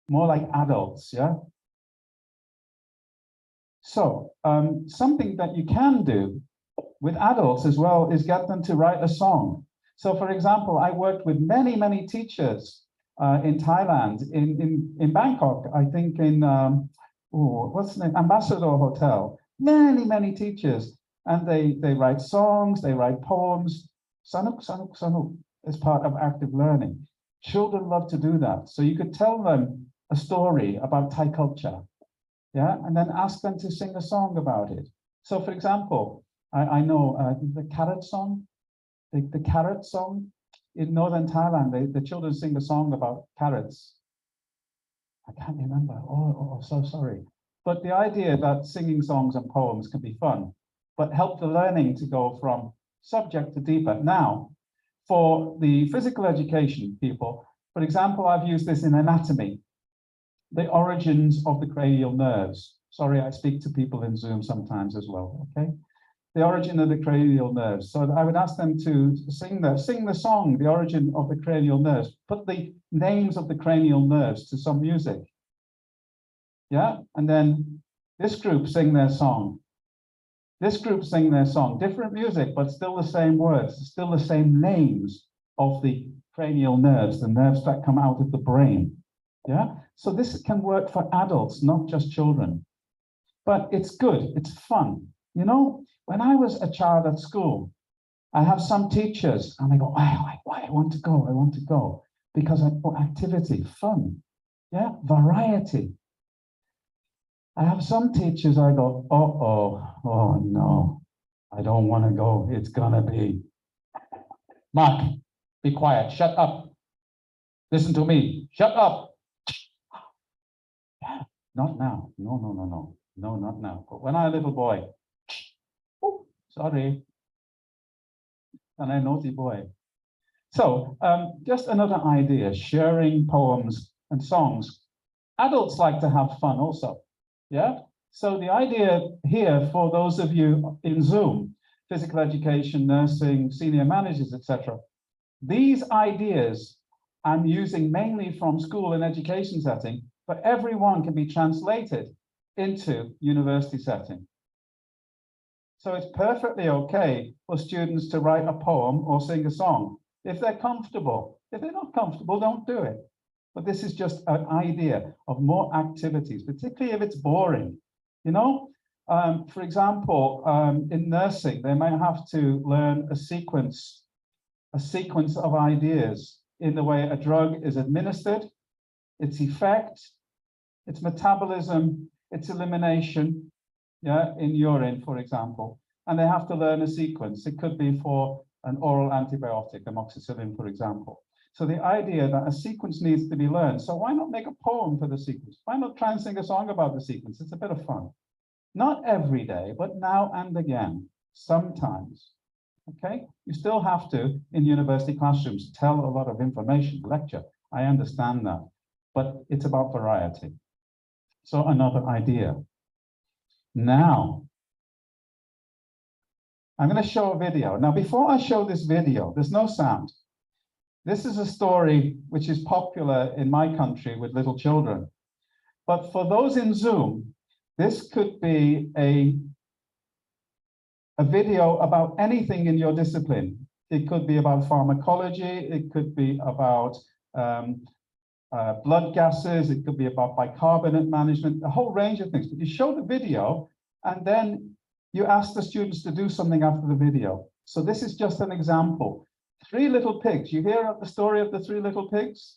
more like adults, yeah? So something that you can do with adults as well is get them to write a song. So for example, I worked with many teachers in Thailand, in Bangkok, I think in, what's the name? Ambassador Hotel, many teachers. And they write songs, they write poems, sanuk as part of active learning. Children love to do that. So you could tell them a story about Thai culture, yeah, and then ask them to sing a song about it. So for example, I know the carrot song, the carrot song in northern Thailand, the children sing a song about carrots. I can't remember. Oh, so sorry. But the idea that singing songs and poems can be fun, but help the learning to go from subject to deeper. Now, for the physical education people, for example, I've used this in anatomy, the origins of the cranial nerves. Sorry, I speak to people in Zoom sometimes as well, okay? The origin of the cranial nerves. So I would ask them to sing the song, the origin of the cranial nerves, put the names of the cranial nerves to some music. Yeah, and then this group sing their song. This group sing their song, different music, but still the same words, still the same names of the cranial nerves, the nerves that come out of the brain. Yeah, so this can work for adults, not just children. But it's good, it's fun. You know, when I was a child at school, I have some teachers and I go, why I want to go, because I put activity, fun, yeah, variety. I have some teachers I go, oh no, I don't want to go. It's gonna be, Mark, be quiet, shut up. Listen to me, shut up. Yeah, not now, no, not now. But when I was a little boy, oh, sorry, and I naughty boy. So just another idea, sharing poems and songs. Adults like to have fun also, yeah? So the idea here for those of you in Zoom, physical education, nursing, senior managers, etc., these ideas I'm using mainly from school and education setting, but everyone can be translated into university setting. So it's perfectly okay for students to write a poem or sing a song if they're comfortable. If they're not comfortable, don't do it. But this is just an idea of more activities, particularly if it's boring. You know, for example, in nursing, they might have to learn a sequence of ideas in the way a drug is administered, its effect, its metabolism, its elimination, yeah, in urine, for example. And they have to learn a sequence. It could be for an oral antibiotic, amoxicillin, for example. So the idea that a sequence needs to be learned. So why not make a poem for the sequence? Why not try and sing a song about the sequence? It's a bit of fun. Not every day, but now and again, sometimes. Okay, you still have to, in university classrooms, tell a lot of information, lecture. I understand that, but it's about variety. So another idea. Now, I'm going to show a video. Now, before I show this video, there's no sound. This is a story which is popular in my country with little children. But for those in Zoom, this could be a video about anything in your discipline. It could be about pharmacology. It could be about blood gases. It could be about bicarbonate management, a whole range of things. But you show the video and then you ask the students to do something after the video. So this is just an example. 3 little pigs. You hear the story of the 3 little pigs?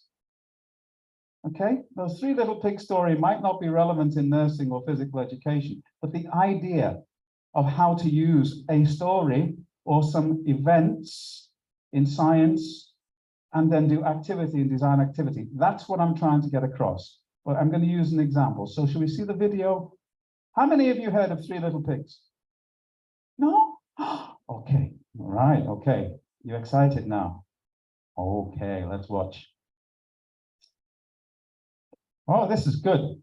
Okay, those 3 little pig story might not be relevant in nursing or physical education, but the idea of how to use a story or some events in science and then do activity and design activity. That's what I'm trying to get across. But I'm going to use an example. So shall we see the video? How many of you heard of 3 little pigs? No? Okay, all right, okay. You excited now? Okay, let's watch. Oh, this is good.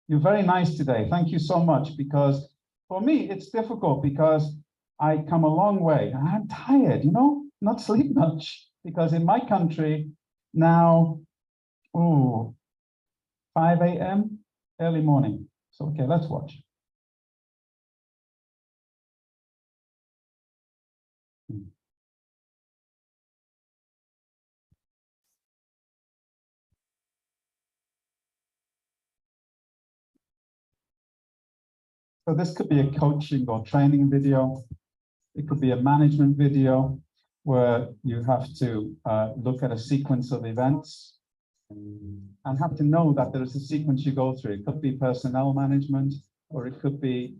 You're very nice today. Thank you so much, because for me, it's difficult because I come a long way and I'm tired, you know, not sleep much, because in my country now, 5 a.m. early morning. So, okay, let's watch. So this could be a coaching or training video. It could be a management video where you have to look at a sequence of events and have to know that there is a sequence you go through. It could be personnel management, or it could be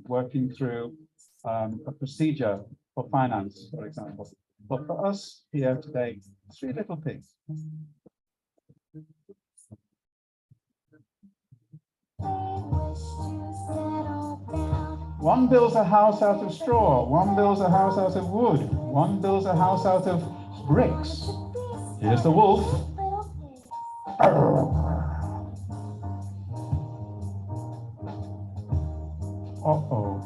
working through a procedure for finance, for example. But for us here today, 3 little pigs. One builds a house out of straw. One builds a house out of wood. One builds a house out of bricks. Here's the wolf. Uh-oh.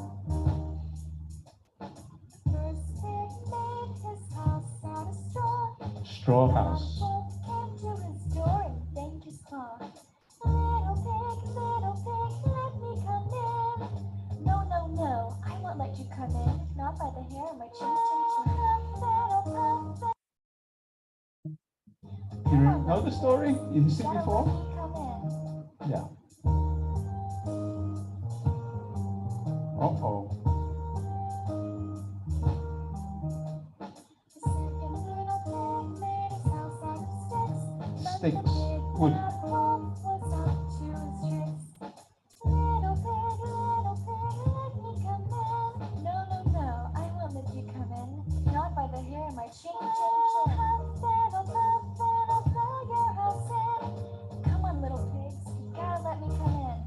Straw house. Let you come in, not by the hair of my chin. You know the story? You've seen it before? Yeah. Uh-oh. Sticks. Wood. Come on, little pigs, you gotta let me come in.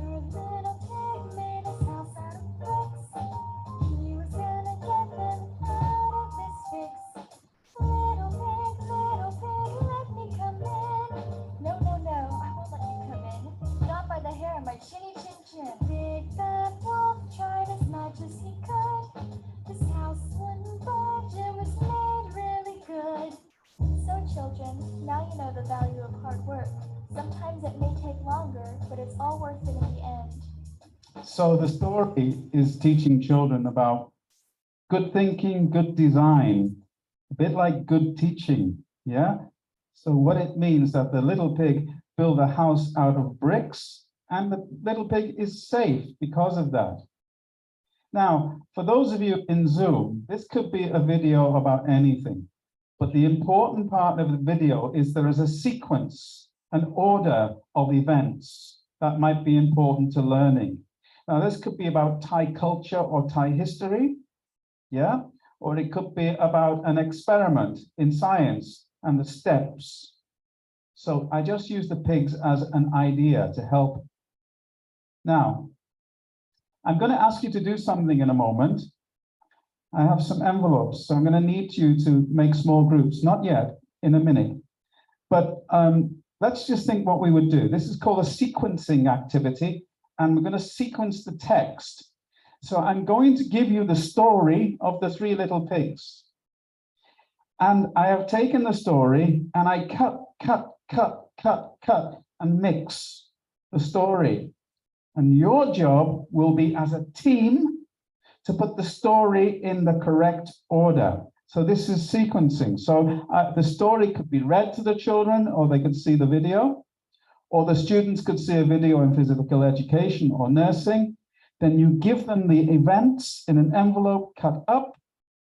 Your little pig made his house out of bricks. He was gonna get them out of this fix. Little pig, let me come in. No, I won't let you come in. Not by the hair of my chinny chin chin. Big bad wolf tried as much as he could. This house wouldn't budge, it was made really good. So children, now you know the value of hard work. Sometimes it may take longer, but it's all worth it in the end. So the story is teaching children about good thinking, good design, a bit like good teaching, yeah? So what it means that the little pig built a house out of bricks, and the little pig is safe because of that. Now, for those of you in Zoom, this could be a video about anything, but the important part of the video is there is a sequence, an order of events that might be important to learning. Now, this could be about Thai culture or Thai history, yeah? Or it could be about an experiment in science and the steps. So I just use the pigs as an idea to help. Now, I'm going to ask you to do something in a moment. I have some envelopes, so I'm going to need you to make small groups. Not yet, in a minute. But let's just think what we would do. This is called a sequencing activity, and we're going to sequence the text. So I'm going to give you the story of the three little pigs. And I have taken the story and I cut, and mix the story. And your job will be as a team to put the story in the correct order. So this is sequencing. So the story could be read to the children, or they could see the video, or the students could see a video in physical education or nursing. Then you give them the events in an envelope cut up,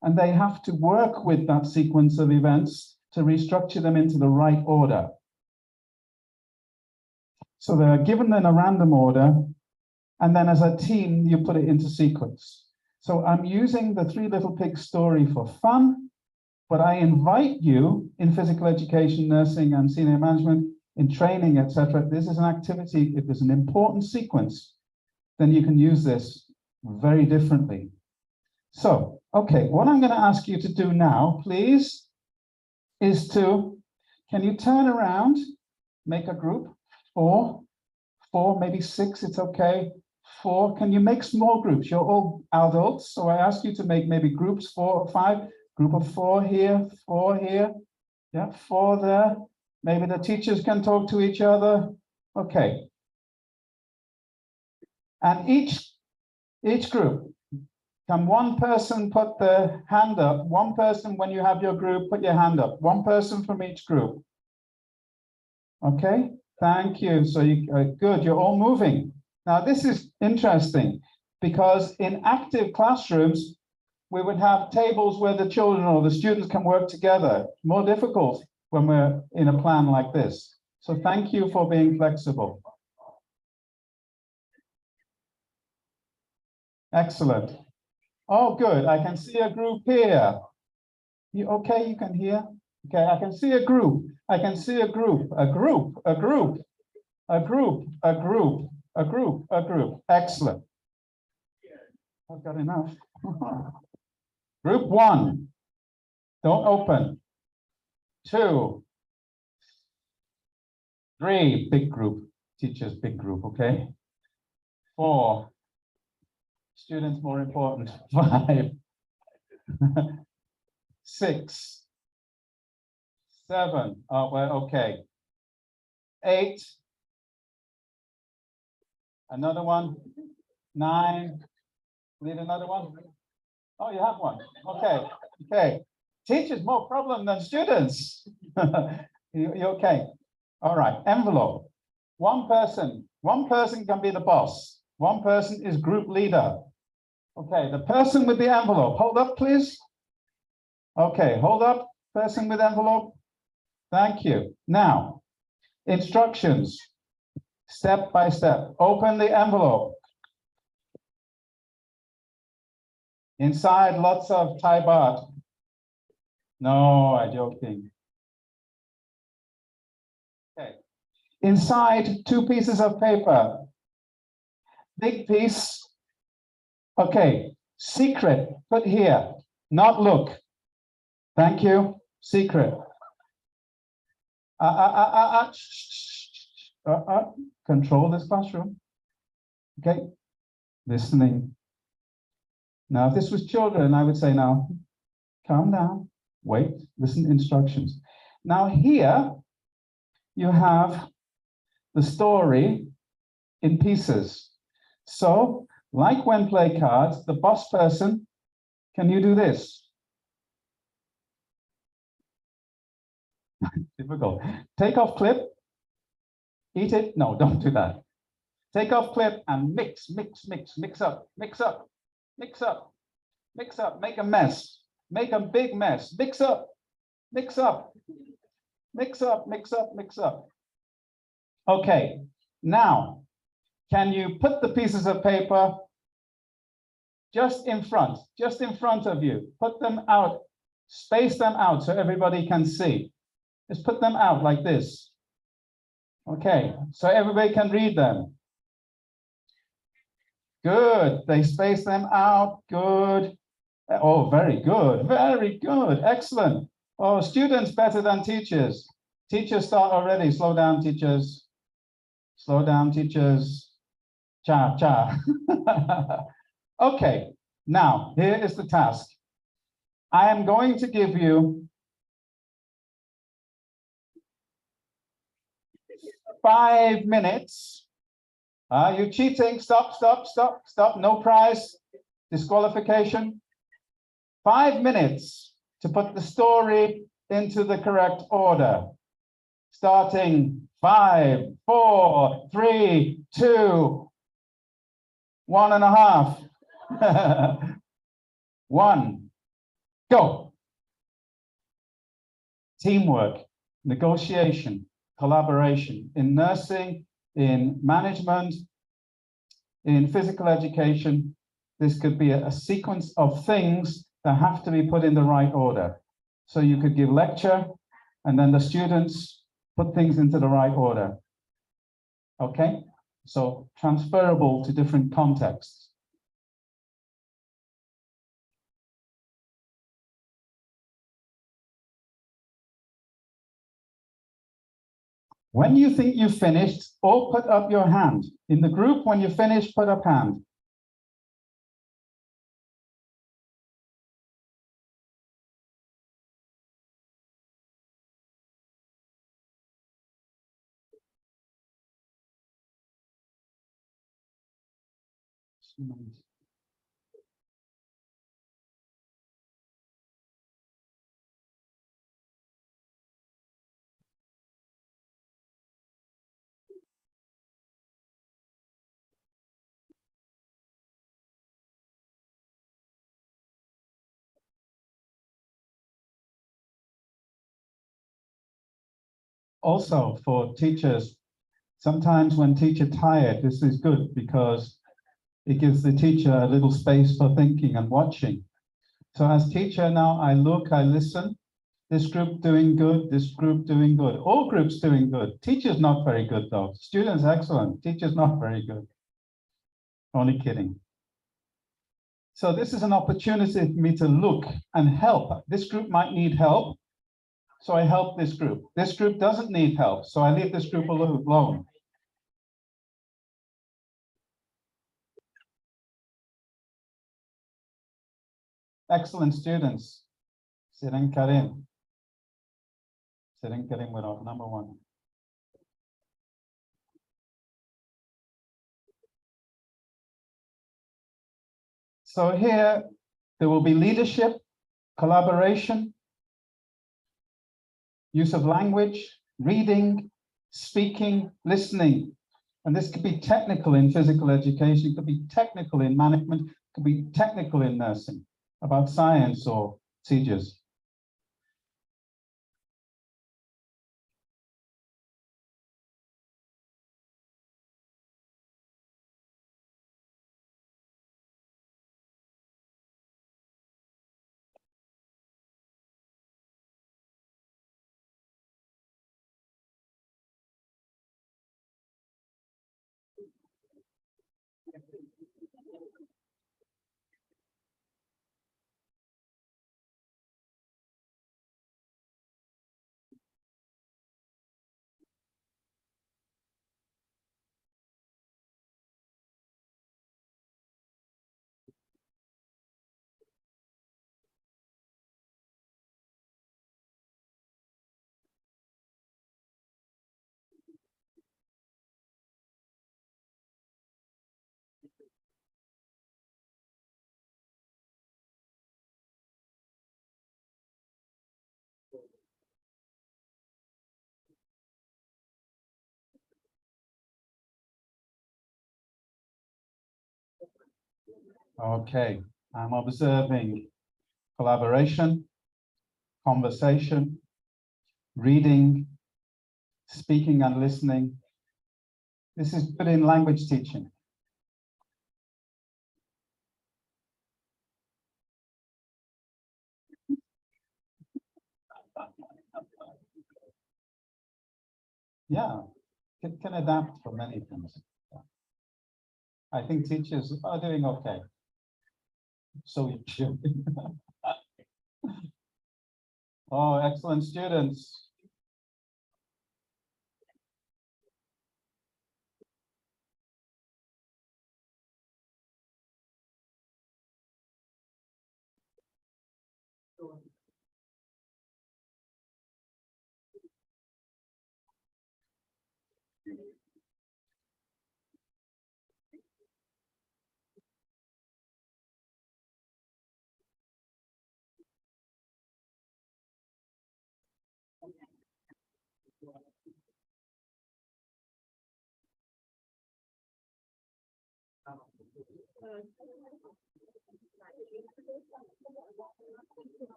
and they have to work with that sequence of events to restructure them into the right order. So they're given in a random order, and then as a team, you put it into sequence. So I'm using the Three Little Pigs story for fun, but I invite you in physical education, nursing, and senior management, in training, etc. This is an activity, if there's an important sequence, then you can use this very differently. So, okay, what I'm going to ask you to do now, please, is to, can you turn around, make a group, four, maybe six, it's okay. 4, can you make small groups? You're all adults, so I ask you to make maybe groups 4 or 5, group of 4 here, 4 here, yeah, 4 there. Maybe the teachers can talk to each other. Okay. And each group, can one person put their hand up? One person, when you have your group, put your hand up. One person from each group. Okay, thank you. So you good, you're all moving. Now this is interesting because in active classrooms, we would have tables where the children or the students can work together. More difficult when we're in a plan like this. So thank you for being flexible. Excellent. Oh, good. I can see a group here. You okay? You can hear? Okay, I can see a group. I can see a group, a group, a group, a group, a group, a group, a group. Excellent. I've got enough. Group 1. Don't open. 2. 3. Big group. Teachers, big group, okay? 4. Students, more important. 5. 6. 7. Oh, well, okay. 8. Another one. 9. Need another one? Oh, you have one. Okay. Okay. Teachers more problem than students. You okay? All right. Envelope. One person can be the boss. One person is group leader. Okay, the person with the envelope. Hold up, please. Okay, hold up. Person with envelope. Thank you. Now, instructions. Step by step. Open the envelope. Inside, lots of Thai baht. No, I'm joking. Okay. Inside, 2 pieces of paper. Big piece. Okay. Secret. Put here. Not look. Thank you. Secret. Control this classroom. Okay. Listening. Now, if this was children, I would say, now, calm down, wait, listen to instructions. Now, here you have the story in pieces. So, like when play cards, the boss person, can you do this? Difficult. Take off clip, eat it. No, don't do that. Take off clip and mix up, mix up, mix up, mix up, make a mess, make a big mess, mix up, mix up, mix up, mix up, mix up. Okay, now, can you put the pieces of paper just in front of you, put them out, space them out so everybody can see. Just put them out like this. Okay, so everybody can read them. Good, they space them out, good. Oh, very good, excellent. Oh, students better than teachers. Teachers start already, slow down, teachers. Slow down, teachers. Cha, cha. Okay, now, here is the task. I am going to give you 5 minutes. You cheating, stop, no prize, disqualification. 5 minutes to put the story into the correct order. Starting 5, 4, 3, 2, 1.5. 1, go. Teamwork, negotiation, collaboration in nursing, in management, in physical education. This could be a sequence of things that have to be put in the right order. So you could give lecture and then the students put things into the right order. Okay, so transferable to different contexts. When you think you've finished, all put up your hand. In the group, when you finish, put up hand. Also, for teachers, sometimes when teacher tired, this is good because It gives the teacher a little space for thinking and watching. So as teacher now, I look, I listen. This group doing good, this group doing good. All groups doing good. Teachers not very good though. Students excellent, teachers not very good. Only kidding. So this is an opportunity for me to look and help. This group might need help, so I help this group. This group doesn't need help, so I leave this group alone. Excellent students. Siren Karim. Siren Karim went off number one. So here, there will be leadership, collaboration, use of language, reading, speaking, listening. And this could be technical in physical education, it could be technical in management, it could be technical in nursing, about science or procedures. Okay, I'm observing collaboration, conversation, reading, speaking and listening. This is good in language teaching. Yeah, it can adapt for many things. I think teachers are doing okay. So you should. Oh, excellent students.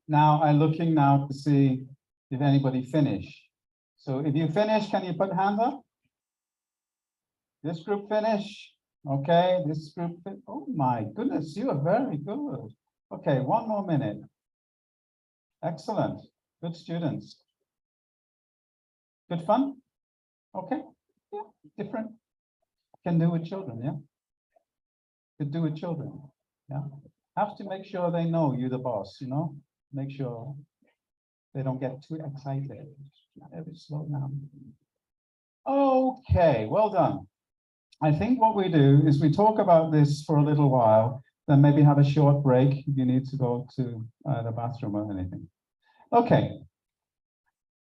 Now I'm looking now to see if anybody finished. So if you finish, can you put hands up? This group finish. Okay, this group. Oh my goodness, you are very good. Okay, one more minute. Excellent. Good students. Good fun? Okay. Yeah, different. Can do with children, yeah? Could do with children. Yeah. Have to make sure they know you're the boss, you know? Make sure they don't get too excited. Very slow down. Okay, well done. I think what we do is we talk about this for a little while, then maybe have a short break if you need to go to the bathroom or anything. Okay.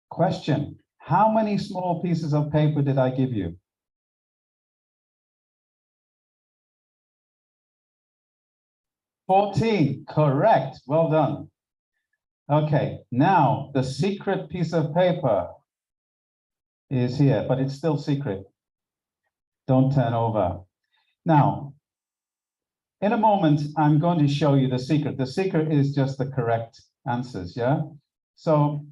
Question. How many small pieces of paper did I give you? 14. Correct. Well done. Okay. Now, the secret piece of paper is here, but it's still secret. Don't turn over. Now, in a moment, I'm going to show you the secret. The secret is just the correct answers, yeah? So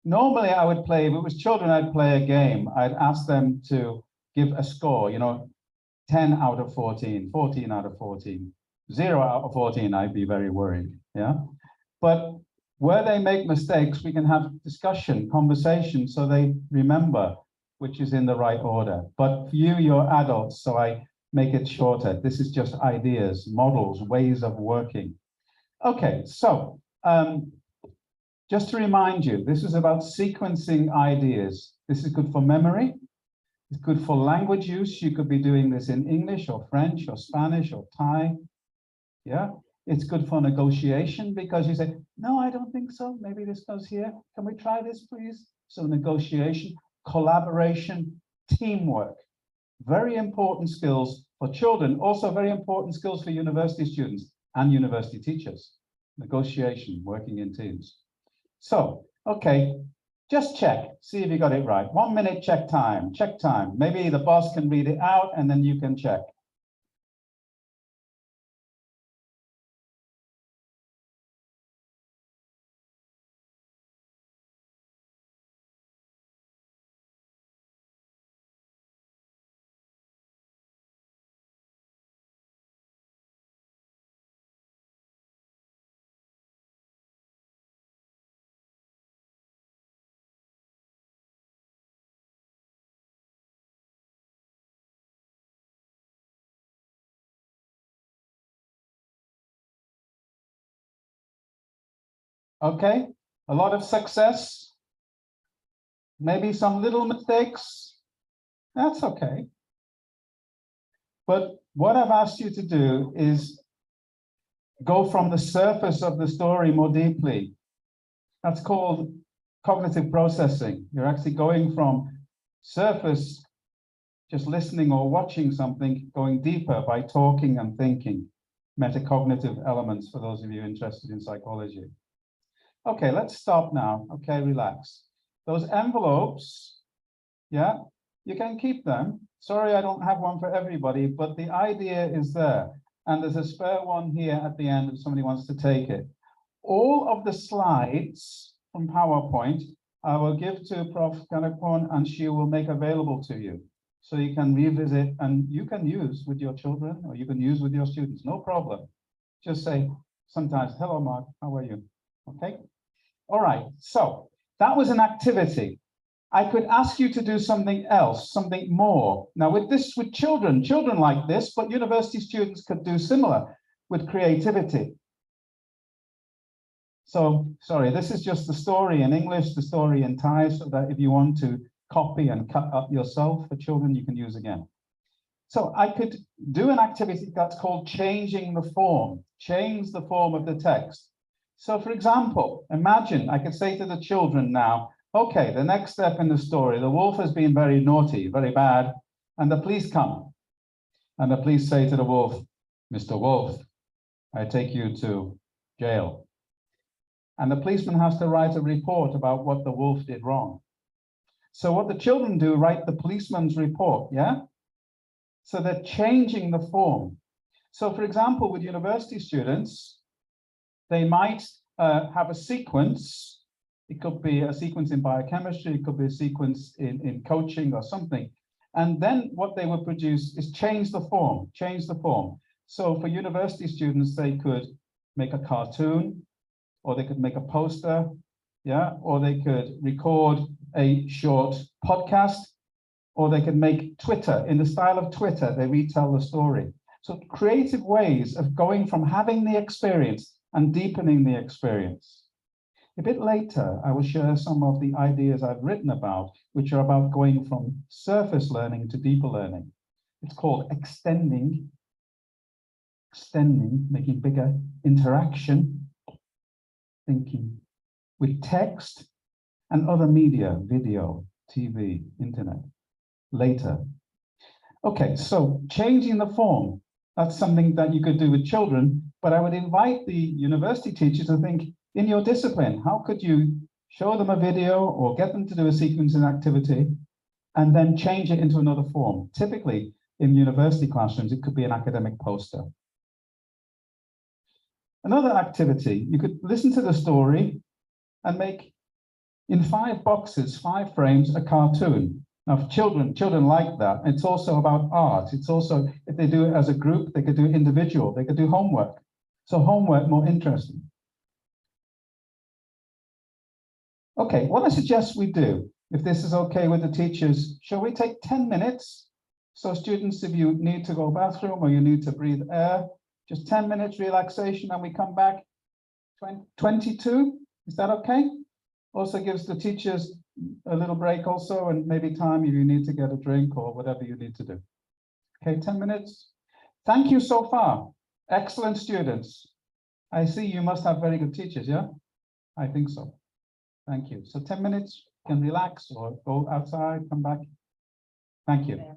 normally I would play, if it was children, I'd play a game. I'd ask them to give a score, 10 out of 14, 14 out of 14, 0 out of 14, I'd be very worried, yeah? But where they make mistakes, we can have discussion, conversation, so they remember which is in the right order. But for you, you're adults, so I make it shorter. This is just ideas, models, ways of working. Okay, so just to remind you, this is about sequencing ideas. This is good for memory. It's good for language use. You could be doing this in English or French or Spanish or Thai. Yeah, it's good for negotiation because you say, no, I don't think so. Maybe this goes here. Can we try this, please? So negotiation, collaboration, teamwork, very important skills for children, also very important skills for university students and university teachers. Negotiation, working in teams. So, okay, just check, see if you got it right. 1 minute check time, check time. Maybe the boss can read it out and then you can check. Okay, a lot of success, maybe some little mistakes, that's okay. But what I've asked you to do is go from the surface of the story more deeply. That's called cognitive processing. You're actually going from surface, just listening or watching something, going deeper by talking and thinking. Metacognitive elements for those of you interested in psychology. Okay, let's stop now. Okay, relax. Those envelopes, yeah, you can keep them. Sorry, I don't have one for everybody, but the idea is there. And there's a spare one here at the end if somebody wants to take it. All of the slides from PowerPoint, I will give to Prof. Kanakon and she will make available to you. So you can revisit and you can use with your children or you can use with your students, no problem. Just say sometimes, hello, Mark, how are you? Okay. All right, so that was an activity. I could ask you to do something else, something more. Now with children like this, but university students could do similar with creativity. So, sorry, this is just the story in English, the story in Thai, so that if you want to copy and cut up yourself for children, you can use again. So I could do an activity that's called changing the form, change the form of the text. So for example, imagine I could say to the children now, okay, the next step in the story, the wolf has been very naughty, very bad, and the police come. And the police say to the wolf, Mr. Wolf, I take you to jail. And the policeman has to write a report about what the wolf did wrong. So what the children do, write the policeman's report, yeah? So they're changing the form. So for example, with university students, they might have a sequence. It could be a sequence in biochemistry, it could be a sequence in coaching or something. And then what they would produce is change the form, change the form. So for university students, they could make a cartoon, or they could make a poster, yeah, or they could record a short podcast, or they could make Twitter, in the style of Twitter, they retell the story. So creative ways of going from having the experience and deepening the experience. A bit later, I will share some of the ideas I've written about, which are about going from surface learning to deeper learning. It's called extending, making bigger, interaction, thinking with text and other media, video, TV, internet, later. Okay, so changing the form, that's something that you could do with children, but I would invite the university teachers to think, in your discipline, how could you show them a video or get them to do a sequencing activity and then change it into another form? Typically, in university classrooms, it could be an academic poster. Another activity, you could listen to the story and make in 5 boxes, 5 frames, a cartoon. Now, children like that. It's also about art. It's also, if they do it as a group, they could do it individual, they could do homework. So homework more interesting. Okay, what I suggest we do, if this is okay with the teachers, shall we take 10 minutes? So students, if you need to go bathroom or you need to breathe air, just 10 minutes relaxation and we come back 22, is that okay? Also gives the teachers a little break also, and maybe time if you need to get a drink or whatever you need to do. Okay, 10 minutes. Thank you so far. Excellent students. I see you must have very good teachers, yeah? I think so. Thank you. So 10 minutes, can relax or go outside, come back. Thank you.